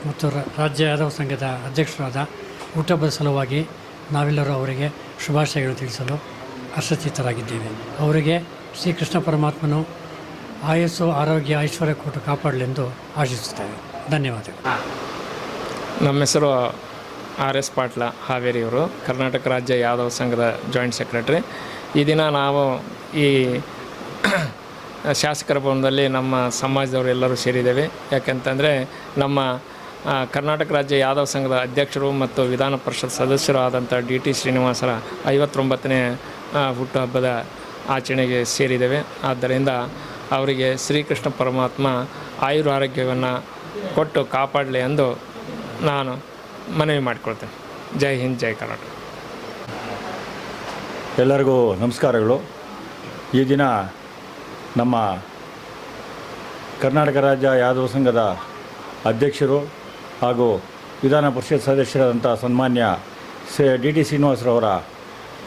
ಮತ್ತು ರಾಜ್ಯ ಯಾದವ ಸಂಘದ ಅಧ್ಯಕ್ಷರಾದ ಹುಟ್ಟುಹಬ್ಬದ ಸಲುವಾಗಿ ನಾವೆಲ್ಲರೂ ಅವರಿಗೆ ಶುಭಾಶಯಗಳನ್ನು ತಿಳಿಸಲು ಹರ್ಷಚಿತ್ತರಾಗಿದ್ದೇವೆ. ಅವರಿಗೆ ಶ್ರೀಕೃಷ್ಣ ಪರಮಾತ್ಮನು ಆಯಸ್ಸು, ಆರೋಗ್ಯ, ಐಶ್ವರ್ಯ ಕೊಟ್ಟು ಕಾಪಾಡಲೆಂದು ಆಶಿಸುತ್ತೇವೆ. ಧನ್ಯವಾದಗಳು. ನಮ್ಮ ಹೆಸರು RS ಪಾಟ್ಲ, ಹಾವೇರಿಯವರು, ಕರ್ನಾಟಕ ರಾಜ್ಯ ಯಾದವ ಸಂಘದ ಜಾಯಿಂಟ್ ಸೆಕ್ರೆಟರಿ. ಈ ದಿನ ನಾವು ಈ ಶಾಸಕರ ಭವನದಲ್ಲಿ ನಮ್ಮ ಸಮಾಜದವರು ಎಲ್ಲರೂ ಸೇರಿದ್ದೇವೆ. ಯಾಕೆಂತಂದರೆ ನಮ್ಮ ಕರ್ನಾಟಕ ರಾಜ್ಯ ಯಾದವ ಸಂಘದ ಅಧ್ಯಕ್ಷರು ಮತ್ತು ವಿಧಾನ ಪರಿಷತ್ ಸದಸ್ಯರು ಆದಂಥ ಡಿ ಟಿ ಶ್ರೀನಿವಾಸರ 59ನೇ ಹುಟ್ಟುಹಬ್ಬದ ಆಚರಣೆಗೆ ಸೇರಿದ್ದೇವೆ. ಆದ್ದರಿಂದ ಅವರಿಗೆ ಶ್ರೀಕೃಷ್ಣ ಪರಮಾತ್ಮ ಆಯುರಾರೋಗ್ಯವನ್ನು ಕೊಟ್ಟು ಕಾಪಾಡಲಿ ಎಂದು ನಾನು ಮನವಿ ಮಾಡಿಕೊಳ್ತೇನೆ. ಜೈ ಹಿಂದ್, ಜೈ ಕರ್ನಾಟಕ. ಎಲ್ಲರಿಗೂ ನಮಸ್ಕಾರಗಳು. ಈ ದಿನ ನಮ್ಮ ಕರ್ನಾಟಕ ರಾಜ್ಯ ಯಾದವ ಸಂಘದ ಅಧ್ಯಕ್ಷರು ಹಾಗೂ ವಿಧಾನ ಪರಿಷತ್ ಸದಸ್ಯರಾದಂಥ ಸನ್ಮಾನ್ಯ ಡಿ ಟಿ ಶ್ರೀನಿವಾಸರವರ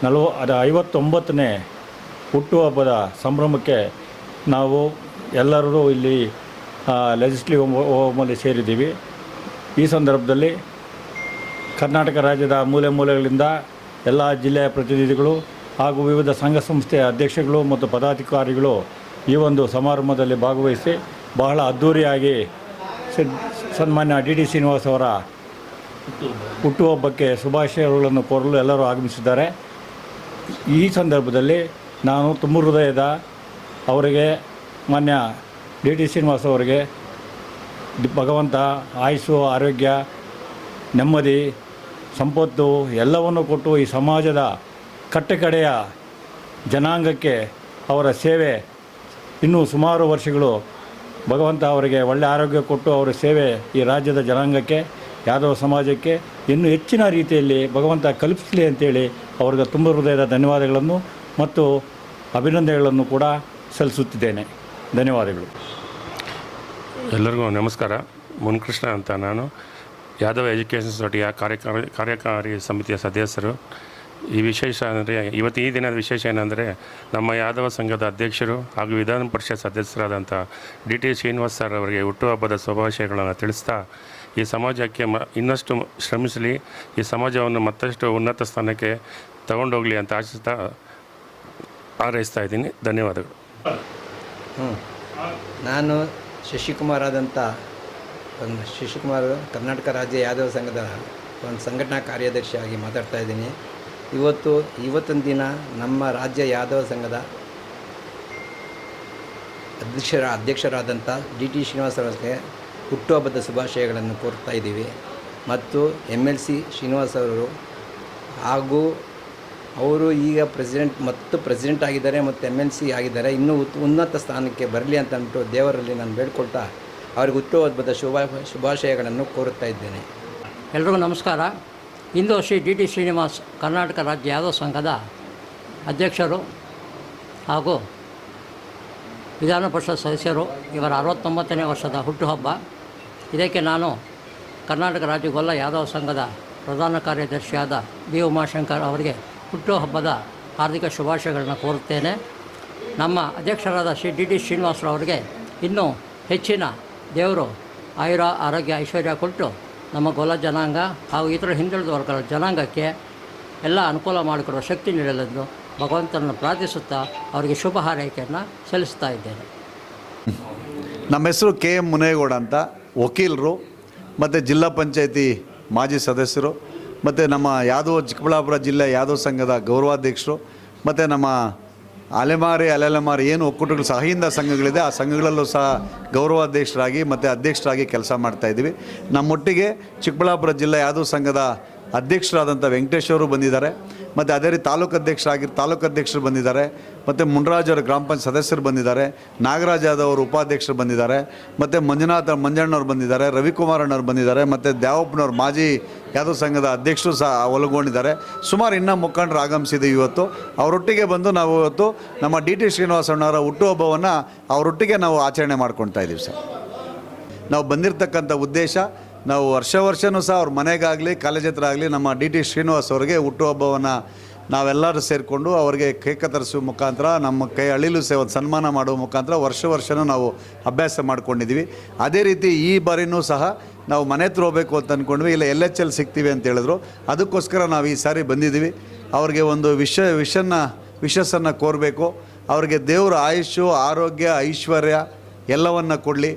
59ನೇ ಹುಟ್ಟುಹಬ್ಬದ ಸಂಭ್ರಮಕ್ಕೆ ನಾವು ಎಲ್ಲರೂ ಇಲ್ಲಿ ಲೆಜಿಸ್ಲೇಟಿವ್ ಹೋಮಲ್ಲಿ ಸೇರಿದ್ದೀವಿ. ಈ ಸಂದರ್ಭದಲ್ಲಿ ಕರ್ನಾಟಕ ರಾಜ್ಯದ ಮೂಲೆ ಮೂಲೆಗಳಿಂದ ಎಲ್ಲ ಜಿಲ್ಲೆಯ ಪ್ರತಿನಿಧಿಗಳು ಹಾಗೂ ವಿವಿಧ ಸಂಘ ಸಂಸ್ಥೆಯ ಅಧ್ಯಕ್ಷಗಳು ಮತ್ತು ಪದಾಧಿಕಾರಿಗಳು ಈ ಒಂದು ಸಮಾರಂಭದಲ್ಲಿ ಭಾಗವಹಿಸಿ ಬಹಳ ಅದ್ಧೂರಿಯಾಗಿ ಸನ್ಮಾನ್ಯ ಡಿ ಟಿ ಶ್ರೀನಿವಾಸ್ ಅವರ ಹುಟ್ಟುಹಬ್ಬಕ್ಕೆ ಶುಭಾಶಯಗಳನ್ನು ಕೋರಲು ಎಲ್ಲರೂ ಆಗಮಿಸಿದ್ದಾರೆ. ಈ ಸಂದರ್ಭದಲ್ಲಿ ನಾನು ತುಂಬ ಹೃದಯದ ಅವರಿಗೆ ಮಾನ್ಯ ಡಿ ಟಿ ಶ್ರೀನಿವಾಸ್ ಅವರಿಗೆ ಭಗವಂತ ಆಯುಸ್ಸು, ಆರೋಗ್ಯ, ನೆಮ್ಮದಿ, ಸಂಪತ್ತು ಎಲ್ಲವನ್ನು ಕೊಟ್ಟು ಈ ಸಮಾಜದ ಕಟ್ಟಕಡೆಯ ಜನಾಂಗಕ್ಕೆ ಅವರ ಸೇವೆ ಇನ್ನೂ ಸುಮಾರು ವರ್ಷಗಳು ಭಗವಂತ ಅವರಿಗೆ ಒಳ್ಳೆಯ ಆರೋಗ್ಯ ಕೊಟ್ಟು ಅವರ ಸೇವೆ ಈ ರಾಜ್ಯದ ಜನಾಂಗಕ್ಕೆ, ಯಾದವ ಸಮಾಜಕ್ಕೆ ಇನ್ನೂ ಹೆಚ್ಚಿನ ರೀತಿಯಲ್ಲಿ ಭಗವಂತ ಕಲ್ಪಿಸಲಿ ಅಂತೇಳಿ ಅವ್ರಿಗೆ ತುಂಬ ಹೃದಯದ ಧನ್ಯವಾದಗಳನ್ನು ಮತ್ತು ಅಭಿನಂದನೆಗಳನ್ನು ಕೂಡ ಸಲ್ಲಿಸುತ್ತಿದ್ದೇನೆ. ಧನ್ಯವಾದಗಳು. ಎಲ್ಲರಿಗೂ ನಮಸ್ಕಾರ. ಮುನ್ಕೃಷ್ಣ ಅಂತ, ನಾನು ಯಾದವ ಎಜುಕೇಷನ್ ಸೊಸೈಟಿಯ ಕಾರ್ಯಕಾರಿ ಸಮಿತಿಯ ಸದಸ್ಯರು. ಈ ವಿಶೇಷ ಅಂದರೆ ಈ ದಿನದ ವಿಶೇಷ ಏನಂದರೆ ನಮ್ಮ ಯಾದವ ಸಂಘದ ಅಧ್ಯಕ್ಷರು ಹಾಗೂ ವಿಧಾನ ಪರಿಷತ್ ಸದಸ್ಯರಾದಂಥ ಡಿ ಟಿ ಶ್ರೀನಿವಾಸ್ ಸರ್ ಅವರಿಗೆ ಹುಟ್ಟುಹಬ್ಬದ ಶುಭಾಶಯಗಳನ್ನು ತಿಳಿಸ್ತಾ ಈ ಸಮಾಜಕ್ಕೆ ಇನ್ನಷ್ಟು ಶ್ರಮಿಸಲಿ, ಈ ಸಮಾಜವನ್ನು ಮತ್ತಷ್ಟು ಉನ್ನತ ಸ್ಥಾನಕ್ಕೆ ತಗೊಂಡೋಗಲಿ ಅಂತ ಆಶಿಸ್ತಾ ಹಾರೈಸ್ತಾ ಇದ್ದೀನಿ. ಧನ್ಯವಾದಗಳು. ನಾನು ಶಶಿಕುಮಾರ್ ಕರ್ನಾಟಕ ರಾಜ್ಯ ಯಾದವ ಸಂಘದ ಒಂದು ಸಂಘಟನಾ ಕಾರ್ಯದರ್ಶಿಯಾಗಿ ಮಾತಾಡ್ತಾ ಇದ್ದೀನಿ. ಇವತ್ತಿನ ದಿನ ನಮ್ಮ ರಾಜ್ಯ ಯಾದವ ಸಂಘದ ಅಧ್ಯಕ್ಷರಾದಂಥ ಡಿ ಟಿ ಶ್ರೀನಿವಾಸ ಅವರಿಗೆ ಹುಟ್ಟುಹಬ್ಬದ ಶುಭಾಶಯಗಳನ್ನು ಕೋರ್ತಾ ಇದ್ದೀವಿ. ಮತ್ತು MLC ಶ್ರೀನಿವಾಸ್ ಅವರು ಹಾಗೂ ಅವರು ಈಗ ಪ್ರೆಸಿಡೆಂಟ್ ಆಗಿದ್ದಾರೆ ಮತ್ತು MLC ಆಗಿದ್ದಾರೆ. ಇನ್ನೂ ಉನ್ನತ ಸ್ಥಾನಕ್ಕೆ ಬರಲಿ ಅಂತ ಅಂದ್ಬಿಟ್ಟು ದೇವರಲ್ಲಿ ನಾನು ಬೇಡ್ಕೊಳ್ತಾ ಅವ್ರಿಗೆ ಹುಟ್ಟುಹಬ್ಬದ ಶುಭಾಶಯಗಳನ್ನು ಕೋರುತ್ತಾ ಇದ್ದೇನೆ. ಎಲ್ರಿಗೂ ನಮಸ್ಕಾರ. ಇಂದು ಶ್ರೀ ಡಿ ಟಿ ಶ್ರೀನಿವಾಸ್ ಕರ್ನಾಟಕ ರಾಜ್ಯ ಯಾದವ ಸಂಘದ ಅಧ್ಯಕ್ಷರು ಹಾಗೂ ವಿಧಾನ ಪರಿಷತ್ ಸದಸ್ಯರು. ಇವರ 69ನೇ ವರ್ಷದ ಹುಟ್ಟುಹಬ್ಬ. ಇದಕ್ಕೆ ನಾನು ಕರ್ನಾಟಕ ರಾಜ್ಯ ಗೊಲ್ಲ ಯಾದವ ಸಂಘದ ಪ್ರಧಾನ ಕಾರ್ಯದರ್ಶಿಯಾದ ಬಿ ಉಮಾಶಂಕರ್ ಅವರಿಗೆ ಹುಟ್ಟುಹಬ್ಬದ ಹಾರ್ದಿಕ ಶುಭಾಶಯಗಳನ್ನು ಕೋರುತ್ತೇನೆ. ನಮ್ಮ ಅಧ್ಯಕ್ಷರಾದ ಶ್ರೀ ಡಿ ಟಿ ಶ್ರೀನಿವಾಸರವರಿಗೆ ಇನ್ನೂ ಹೆಚ್ಚಿನ ದೇವರು ಆರೋಗ್ಯ ಐಶ್ವರ್ಯ ಕೊಟ್ಟು ನಮ್ಮ ಗೊಲ್ಲ ಜನಾಂಗ ಹಾಗೂ ಇತರ ಹಿಂದುಳಿದ ವರ್ಗದ ಜನಾಂಗಕ್ಕೆ ಎಲ್ಲ ಅನುಕೂಲ ಮಾಡಿಕೊಡುವ ಶಕ್ತಿ ನೀಡಲೆಂದು ಭಗವಂತನನ್ನು ಪ್ರಾರ್ಥಿಸುತ್ತಾ ಅವರಿಗೆ ಶುಭ ಹಾರೈಕೆಯನ್ನು ಸಲ್ಲಿಸ್ತಾ ಇದ್ದೇನೆ. ನಮ್ಮ ಹೆಸರು KM ಮುನೇಗೌಡ ಅಂತ, ವಕೀಲರು ಮತ್ತು ಜಿಲ್ಲಾ ಪಂಚಾಯತಿ ಮಾಜಿ ಸದಸ್ಯರು ಮತ್ತು ನಮ್ಮ ಯಾದವ ಚಿಕ್ಕಬಳ್ಳಾಪುರ ಜಿಲ್ಲೆ ಯಾದವ ಸಂಘದ ಗೌರವಾಧ್ಯಕ್ಷರು ಮತ್ತು ನಮ್ಮ ಅಲೆಮಾರಿ ಏನು ಒಕ್ಕೂಟಗಳು ಅಹಿಂದ ಸಂಘಗಳಿದೆ ಆ ಸಂಘಗಳಲ್ಲೂ ಸಹ ಗೌರವಾಧ್ಯಕ್ಷರಾಗಿ ಮತ್ತು ಅಧ್ಯಕ್ಷರಾಗಿ ಕೆಲಸ ಮಾಡ್ತಾಯಿದ್ದೀವಿ. ನಮ್ಮೊಟ್ಟಿಗೆ ಚಿಕ್ಕಬಳ್ಳಾಪುರ ಜಿಲ್ಲೆ ಯಾದವ ಸಂಘದ ಅಧ್ಯಕ್ಷರಾದಂಥ ವೆಂಕಟೇಶ್ ಅವರು ಬಂದಿದ್ದಾರೆ. ಮತ್ತು ಅದೇ ರೀತಿ ತಾಲೂಕು ಅಧ್ಯಕ್ಷರು ಬಂದಿದ್ದಾರೆ. ಮತ್ತು ಮುನ್ರಾಜ್ ಅವರು ಗ್ರಾಮ ಪಂಚಾಯತ್ ಸದಸ್ಯರು ಬಂದಿದ್ದಾರೆ. ನಾಗರಾಜ್ ಯಾದವ್ ಅವರು ಉಪಾಧ್ಯಕ್ಷರು ಬಂದಿದ್ದಾರೆ. ಮತ್ತು ಮಂಜಣ್ಣವ್ರು ಬಂದಿದ್ದಾರೆ. ರವಿಕುಮಾರ್ ಅಣ್ಣವ್ರು ಬಂದಿದ್ದಾರೆ. ಮತ್ತು ದ್ಯಾವಪ್ಪನವ್ರು ಮಾಜಿ ಯಾದವ ಸಂಘದ ಅಧ್ಯಕ್ಷರು ಸಹ ಒಳಗೊಂಡಿದ್ದಾರೆ. ಸುಮಾರು ಇನ್ನೂ ಮುಖಂಡರು ಆಗಮಿಸಿದ್ದೀವಿ ಇವತ್ತು. ಅವರೊಟ್ಟಿಗೆ ಬಂದು ನಾವು ಇವತ್ತು ನಮ್ಮ ಡಿ ಟಿ ಶ್ರೀನಿವಾಸ ಅಣ್ಣವರ ಹುಟ್ಟುಹಬ್ಬವನ್ನು ಅವರೊಟ್ಟಿಗೆ ನಾವು ಆಚರಣೆ ಮಾಡ್ಕೊಳ್ತಾ ಇದ್ದೀವಿ ಸರ್. ನಾವು ಬಂದಿರತಕ್ಕಂಥ ಉದ್ದೇಶ, ನಾವು ವರ್ಷವೂ ಸಹ ಅವ್ರ ಮನೆಗಾಗಲಿ ಕಾಲೇಜ್ ಹತ್ರ ಆಗಲಿ ನಮ್ಮ ಡಿ ಟಿ ಶ್ರೀನಿವಾಸ್ ಅವರಿಗೆ ಹುಟ್ಟುಹಬ್ಬವನ್ನು ನಾವೆಲ್ಲರೂ ಸೇರಿಕೊಂಡು ಅವರಿಗೆ ಕೇಕ್ ಕತ್ತರಿಸುವ ಮುಖಾಂತರ ನಮ್ಮ ಅಳಿಲು ಒಂದು ಸನ್ಮಾನ ಮಾಡುವ ಮುಖಾಂತರ ವರ್ಷವೂ ನಾವು ಅಭ್ಯಾಸ ಮಾಡ್ಕೊಂಡಿದ್ದೀವಿ. ಅದೇ ರೀತಿ ಈ ಬಾರಿನೂ ಸಹ ನಾವು ಮನೆ ಹತ್ರ ಹೋಗಬೇಕು ಅಂತ ಅಂದ್ಕೊಂಡ್ವಿ. ಇಲ್ಲ LHL ಸಿಗ್ತೀವಿ ಅಂತ ಹೇಳಿದ್ರು. ಅದಕ್ಕೋಸ್ಕರ ನಾವು ಈ ಸಾರಿ ಬಂದಿದ್ದೀವಿ. ಅವ್ರಿಗೆ ಒಂದು ವಿಶಸ್ಸನ್ನು ಕೋರಬೇಕು. ಅವ್ರಿಗೆ ದೇವರು ಆಯುಷ್ಯು, ಆರೋಗ್ಯ, ಐಶ್ವರ್ಯ ಎಲ್ಲವನ್ನು ಕೊಡಲಿ.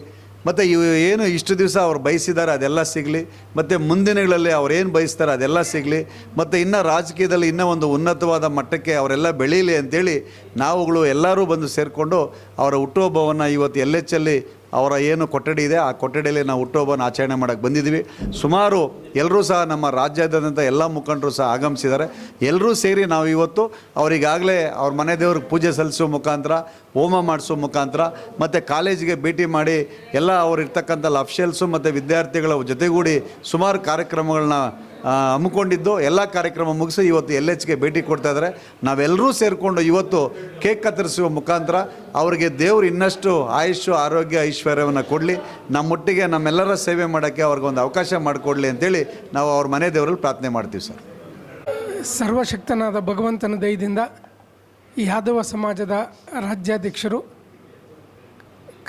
ಮತ್ತು ಏನು ಇಷ್ಟು ದಿವಸ ಅವ್ರು ಬಯಸಿದ್ದಾರೆ ಅದೆಲ್ಲ ಸಿಗಲಿ. ಮತ್ತು ಮುಂದಿನಗಳಲ್ಲಿ ಅವ್ರೇನು ಬಯಸ್ತಾರೆ ಅದೆಲ್ಲ ಸಿಗಲಿ. ಮತ್ತು ಇನ್ನು ರಾಜಕೀಯದಲ್ಲಿ ಇನ್ನೂ ಒಂದು ಉನ್ನತವಾದ ಮಟ್ಟಕ್ಕೆ ಅವರೆಲ್ಲ ಬೆಳೀಲಿ ಅಂಥೇಳಿ ನಾವುಗಳು ಎಲ್ಲರೂ ಬಂದು ಸೇರಿಕೊಂಡು ಅವರ ಹುಟ್ಟುಹಬ್ಬವನ್ನು ಇವತ್ತು LHL ಅವರ ಏನು ಕೊಠಡಿ ಇದೆ ಆ ಕೊಠಡಿಯಲ್ಲಿ ನಾವು ಹುಟ್ಟುಹಬ್ಬನ ಆಚರಣೆ ಮಾಡೋಕ್ಕೆ ಬಂದಿದ್ದೀವಿ. ಸುಮಾರು ಎಲ್ಲರೂ ಸಹ ನಮ್ಮ ರಾಜ್ಯಾದ್ಯಂತ ಎಲ್ಲ ಮುಖಂಡರು ಸಹ ಆಗಮಿಸಿದ್ದಾರೆ. ಎಲ್ಲರೂ ಸೇರಿ ನಾವು ಇವತ್ತು ಅವರಿಗಾಗಲೇ ಅವ್ರ ಮನೆ ದೇವ್ರಿಗೆ ಪೂಜೆ ಸಲ್ಲಿಸೋ ಮುಖಾಂತರ, ಹೋಮ ಮಾಡಿಸೋ ಮುಖಾಂತರ ಮತ್ತು ಕಾಲೇಜಿಗೆ ಭೇಟಿ ಮಾಡಿ ಎಲ್ಲ ಅವರಿರ್ತಕ್ಕಂಥ ಅಫಿಷಿಯಲ್ಸು ಮತ್ತು ವಿದ್ಯಾರ್ಥಿಗಳ ಜೊತೆಗೂಡಿ ಸುಮಾರು ಕಾರ್ಯಕ್ರಮಗಳನ್ನ ಹಮ್ಮಿಕೊಂಡಿದ್ದು ಎಲ್ಲ ಕಾರ್ಯಕ್ರಮ ಮುಗಿಸಿ ಇವತ್ತು LHಗೆ ಭೇಟಿ ಕೊಡ್ತಾ ಇದ್ದಾರೆ. ನಾವೆಲ್ಲರೂ ಸೇರಿಕೊಂಡು ಇವತ್ತು ಕೇಕ್ ಕತ್ತರಿಸುವ ಮುಖಾಂತರ ಅವರಿಗೆ ದೇವರು ಇನ್ನಷ್ಟು ಆಯುಷ್ಯು, ಆರೋಗ್ಯ, ಐಶ್ವರ್ಯವನ್ನು ಕೊಡಲಿ. ನಮ್ಮೊಟ್ಟಿಗೆ ನಮ್ಮೆಲ್ಲರ ಸೇವೆ ಮಾಡೋಕ್ಕೆ ಅವ್ರಿಗೊಂದು ಅವಕಾಶ ಮಾಡಿಕೊಡ್ಲಿ ಅಂತೇಳಿ ನಾವು ಅವ್ರ ಮನೆ ದೇವರಲ್ಲಿ ಪ್ರಾರ್ಥನೆ ಮಾಡ್ತೀವಿ ಸರ್. ಸರ್ವಶಕ್ತನಾದ ಭಗವಂತನ ದಯದಿಂದ ಯಾದವ ಸಮಾಜದ ರಾಜ್ಯಾಧ್ಯಕ್ಷರು,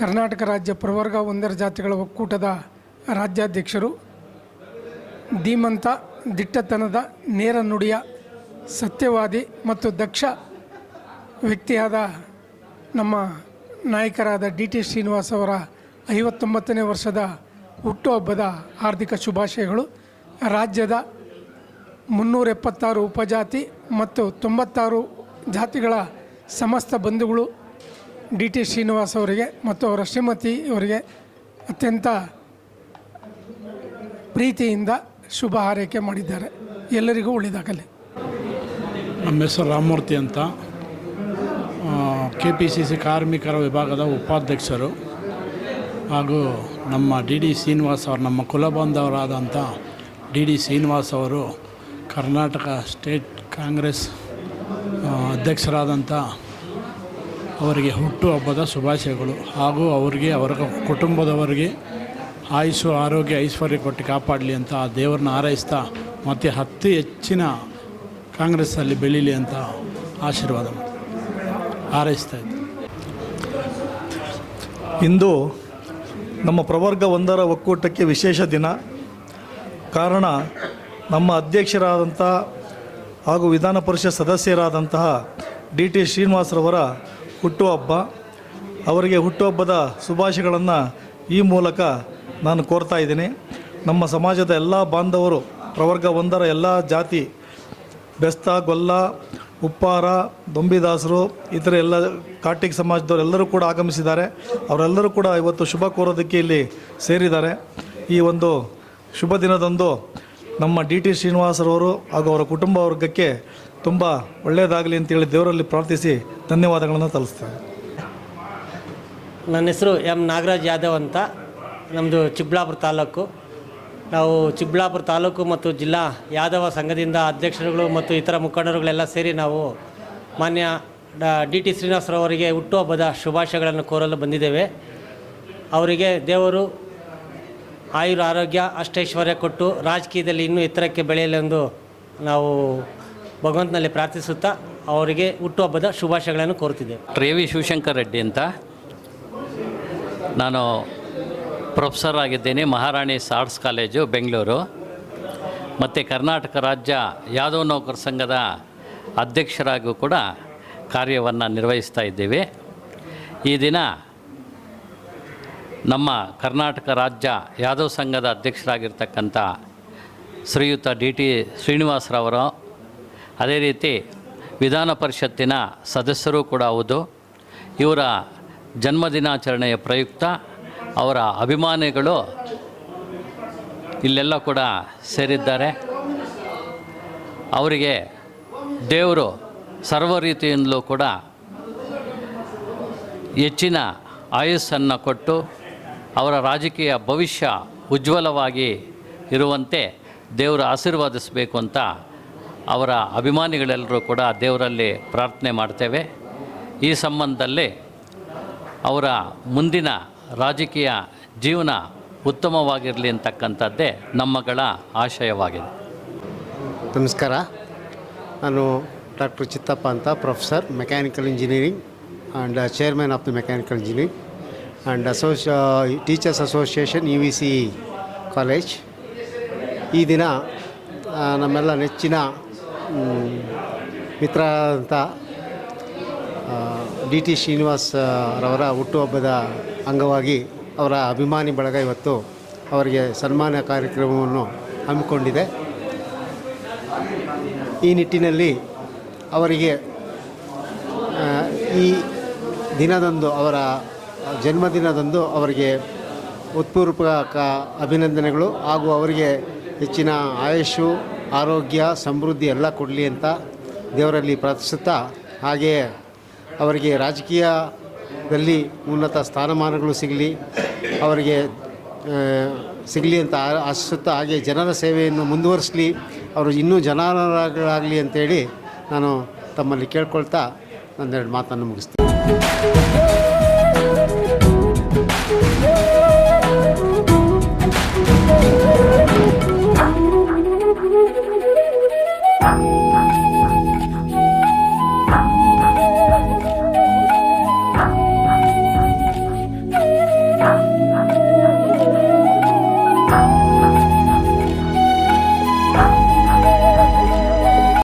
ಕರ್ನಾಟಕ ರಾಜ್ಯ ಪ್ರವರ್ಗ 1 ಜಾತಿಗಳ ಒಕ್ಕೂಟದ ರಾಜ್ಯಾಧ್ಯಕ್ಷರು, ಧೀಮಂತ, ದಿಟ್ಟತನದ, ನೇರ ನುಡಿಯ, ಸತ್ಯವಾದಿ ಮತ್ತು ದಕ್ಷ ವ್ಯಕ್ತಿಯಾದ ನಮ್ಮ ನಾಯಕರಾದ ಡಿ ಟಿ ಶ್ರೀನಿವಾಸ್ ಅವರ 59ನೇ ವರ್ಷದ ಹುಟ್ಟುಹಬ್ಬದ ಹಾರ್ದಿಕ ಶುಭಾಶಯಗಳು. ರಾಜ್ಯದ 376 ಉಪಜಾತಿ ಮತ್ತು 96 ಜಾತಿಗಳ ಸಮಸ್ತ ಬಂಧುಗಳು ಡಿ ಟಿ ಶ್ರೀನಿವಾಸ್ ಅವರಿಗೆ ಮತ್ತು ಅವರ ಶ್ರೀಮತಿ ಅವರಿಗೆ ಅತ್ಯಂತ ಪ್ರೀತಿಯಿಂದ ಶುಭ ಹಾರೈಕೆ ಮಾಡಿದ್ದಾರೆ. ಎಲ್ಲರಿಗೂ ಒಳ್ಳೆಯದಾಗಲಿ. ನಮ್ಮ ಹೆಸರು ರಾಮಮೂರ್ತಿ ಅಂತ, KPCC ಕಾರ್ಮಿಕರ ವಿಭಾಗದ ಉಪಾಧ್ಯಕ್ಷರು ಹಾಗೂ ನಮ್ಮ ಡಿ ಡಿ ಶ್ರೀನಿವಾಸ್ ಅವರು, ನಮ್ಮ ಕುಲಬಾಂಧವರಾದಂಥ ಡಿ ಡಿ ಶ್ರೀನಿವಾಸ್ ಅವರು ಕರ್ನಾಟಕ ಸ್ಟೇಟ್ ಕಾಂಗ್ರೆಸ್ ಅಧ್ಯಕ್ಷರಾದಂಥ ಅವರಿಗೆ ಹುಟ್ಟುಹಬ್ಬದ ಶುಭಾಶಯಗಳು. ಹಾಗೂ ಅವರಿಗೆ ಅವರ ಕುಟುಂಬದವರಿಗೆ ಆಯುಷು ಆರೋಗ್ಯ ಐಶ್ವರ್ಯ ಕೊಟ್ಟು ಕಾಪಾಡಲಿ ಅಂತ ಆ ದೇವರನ್ನ ಹಾರೈಸ್ತಾ ಮತ್ತು ಹೆಚ್ಚಿನ ಕಾಂಗ್ರೆಸ್ಸಲ್ಲಿ ಬೆಳೀಲಿ ಅಂತ ಆಶೀರ್ವಾದ ಹಾರೈಸ್ತಾ ಇದ್ದೆ. ಇಂದು ನಮ್ಮ ಪ್ರವರ್ಗ 1ರ ಒಕ್ಕೂಟಕ್ಕೆ ವಿಶೇಷ ದಿನ. ಕಾರಣ ನಮ್ಮ ಅಧ್ಯಕ್ಷರಾದಂಥ ಹಾಗೂ ವಿಧಾನ ಪರಿಷತ್ ಸದಸ್ಯರಾದಂತಹ ಡಿ ಟಿ ಶ್ರೀನಿವಾಸರವರ ಹುಟ್ಟುಹಬ್ಬ. ಅವರಿಗೆ ಹುಟ್ಟುಹಬ್ಬದ ಶುಭಾಶಯಗಳನ್ನು ಈ ಮೂಲಕ ನಾನು ಕೋರ್ತಾ ಇದ್ದೀನಿ. ನಮ್ಮ ಸಮಾಜದ ಎಲ್ಲ ಬಾಂಧವರು, ಪ್ರವರ್ಗ 1ರ ಎಲ್ಲ ಜಾತಿ, ಬೆಸ್ತ, ಗೊಲ್ಲ, ಉಪ್ಪಾರ, ದೊಂಬಿದಾಸರು, ಇತರ ಎಲ್ಲ ಕಾಟಿಕ್ ಸಮಾಜದವರು ಎಲ್ಲರೂ ಕೂಡ ಆಗಮಿಸಿದ್ದಾರೆ. ಅವರೆಲ್ಲರೂ ಕೂಡ ಇವತ್ತು ಶುಭ ಕೋರೋದಕ್ಕೆ ಇಲ್ಲಿ ಸೇರಿದ್ದಾರೆ. ಈ ಒಂದು ಶುಭ ದಿನದಂದು ನಮ್ಮ ಡಿ ಟಿ ಶ್ರೀನಿವಾಸರವರು ಹಾಗೂ ಅವರ ಕುಟುಂಬ ವರ್ಗಕ್ಕೆ ತುಂಬ ಒಳ್ಳೆಯದಾಗಲಿ ಅಂತೇಳಿ ದೇವರಲ್ಲಿ ಪ್ರಾರ್ಥಿಸಿ ಧನ್ಯವಾದಗಳನ್ನು ತಲ್ಲಿಸ್ತೇನೆ. ನನ್ನ ಹೆಸರು ಎಂ ನಾಗರಾಜ್ ಯಾದವ್ ಅಂತ. ನಮ್ಮದು ಚಿಕ್ಕಬಳ್ಳಾಪುರ ತಾಲೂಕು. ನಾವು ಚಿಕ್ಕಬಳ್ಳಾಪುರ ತಾಲೂಕು ಮತ್ತು ಜಿಲ್ಲಾ ಯಾದವ ಸಂಘದಿಂದ ಅಧ್ಯಕ್ಷರುಗಳು ಮತ್ತು ಇತರ ಮುಖಂಡರುಗಳೆಲ್ಲ ಸೇರಿ ನಾವು ಮಾನ್ಯ ಡಿ ಟಿ ಶ್ರೀನಿವಾಸರವರಿಗೆ ಹುಟ್ಟುಹಬ್ಬದ ಶುಭಾಶಯಗಳನ್ನು ಕೋರಲು ಬಂದಿದ್ದೇವೆ. ಅವರಿಗೆ ದೇವರು ಆಯುರ ಆರೋಗ್ಯ ಅಷ್ಟೈಶ್ವರ್ಯ ಕೊಟ್ಟು ರಾಜಕೀಯದಲ್ಲಿ ಇನ್ನೂ ಎತ್ತರಕ್ಕೆ ಬೆಳೆಯಲೆಂದು ನಾವು ಭಗವಂತನಲ್ಲಿ ಪ್ರಾರ್ಥಿಸುತ್ತಾ ಅವರಿಗೆ ಹುಟ್ಟುಹಬ್ಬದ ಶುಭಾಶಯಗಳನ್ನು ಕೋರುತ್ತಿದ್ದೇವೆ. ವಿ ಶಿವಶಂಕರ್ ರೆಡ್ಡಿ ಅಂತ. ನಾನು ಪ್ರೊಫೆಸರ್ ಆಗಿದ್ದೇನೆ, ಮಹಾರಾಣೀಸ್ ಆರ್ಟ್ಸ್ ಕಾಲೇಜು ಬೆಂಗಳೂರು. ಮತ್ತು ಕರ್ನಾಟಕ ರಾಜ್ಯ ಯಾದವ ನೌಕರ ಸಂಘದ ಅಧ್ಯಕ್ಷರಾಗೂ ಕೂಡ ಕಾರ್ಯವನ್ನು ನಿರ್ವಹಿಸ್ತಾ ಇದ್ದೇವೆ. ಈ ದಿನ ನಮ್ಮ ಕರ್ನಾಟಕ ರಾಜ್ಯ ಯಾದವ ಸಂಘದ ಅಧ್ಯಕ್ಷರಾಗಿರ್ತಕ್ಕಂಥ ಶ್ರೀಯುತ ಡಿ ಟಿ ಶ್ರೀನಿವಾಸರವರು, ಅದೇ ರೀತಿ ವಿಧಾನ ಪರಿಷತ್ತಿನ ಸದಸ್ಯರೂ ಕೂಡ ಹೌದು. ಇವರ ಜನ್ಮದಿನಾಚರಣೆಯ ಪ್ರಯುಕ್ತ ಅವರ ಅಭಿಮಾನಿಗಳು ಇಲ್ಲೆಲ್ಲ ಕೂಡ ಸೇರಿದ್ದಾರೆ. ಅವರಿಗೆ ದೇವರು ಸರ್ವ ರೀತಿಯಿಂದಲೂ ಕೂಡ ಹೆಚ್ಚಿನ ಆಯುಸ್ಸನ್ನು ಕೊಟ್ಟು ಅವರ ರಾಜಕೀಯ ಭವಿಷ್ಯ ಉಜ್ವಲವಾಗಿ ಇರುವಂತೆ ದೇವರು ಆಶೀರ್ವಾದಿಸಬೇಕು ಅಂತ ಅವರ ಅಭಿಮಾನಿಗಳೆಲ್ಲರೂ ಕೂಡ ದೇವರಲ್ಲಿ ಪ್ರಾರ್ಥನೆ ಮಾಡ್ತೇವೆ. ಈ ಸಂಬಂಧದಲ್ಲಿ ಅವರ ಮುಂದಿನ ರಾಜಕೀಯ ಜೀವನ ಉತ್ತಮವಾಗಿರಲಿ ಅಂತಕ್ಕಂಥದ್ದೇ ನಮ್ಮಗಳ ಆಶಯವಾಗಿದೆ. ನಮಸ್ಕಾರ. ನಾನು ಡಾಕ್ಟರ್ ಚಿತ್ತಪ್ಪ ಅಂತ, professor mechanical engineering and chairman of the mechanical engineering and teachers association UVC college. ಈ ದಿನ ನಮ್ಮೆಲ್ಲ ನೆಚ್ಚಿನ ಮಿತ್ರ ಅಂತ ಡಿ ಟಿ ಶ್ರೀನಿವಾಸ್ ರವರ ಹುಟ್ಟುಹಬ್ಬದ ಅಂಗವಾಗಿ ಅವರ ಅಭಿಮಾನಿ ಬಳಗ ಇವತ್ತು ಅವರಿಗೆ ಸನ್ಮಾನ ಕಾರ್ಯಕ್ರಮವನ್ನು ಹಮ್ಮಿಕೊಂಡಿದೆ. ಈ ನಿಟ್ಟಿನಲ್ಲಿ ಅವರಿಗೆ ಈ ದಿನದಂದು, ಅವರ ಜನ್ಮದಿನದಂದು ಅವರಿಗೆ ಉತ್ಪೂರ್ವಕ ಅಭಿನಂದನೆಗಳು ಹಾಗೂ ಅವರಿಗೆ ಹೆಚ್ಚಿನ ಆಯುಷು ಆರೋಗ್ಯ ಸಮೃದ್ಧಿ ಎಲ್ಲ ಕೊಡಲಿ ಅಂತ ದೇವರಲ್ಲಿ ಪ್ರಾರ್ಥಿಸುತ್ತಾ, ಹಾಗೆಯೇ ಅವರಿಗೆ ರಾಜಕೀಯದಲ್ಲಿ ಉನ್ನತ ಸ್ಥಾನಮಾನಗಳು ಸಿಗಲಿ, ಅವರಿಗೆ ಸಿಗಲಿ ಅಂತ ಆಶಿಸುತ್ತಾ, ಹಾಗೆ ಜನರ ಸೇವೆಯನ್ನು ಮುಂದುವರಿಸಲಿ, ಅವರು ಇನ್ನೂ ಜನಾರ್ದನರಾಗಲಿ ಅಂತೇಳಿ ನಾನು ತಮ್ಮಲ್ಲಿ ಕೇಳ್ಕೊಳ್ತಾ ಒಂದೆರಡು ಮಾತನ್ನು ಮುಗಿಸ್ತೀನಿ.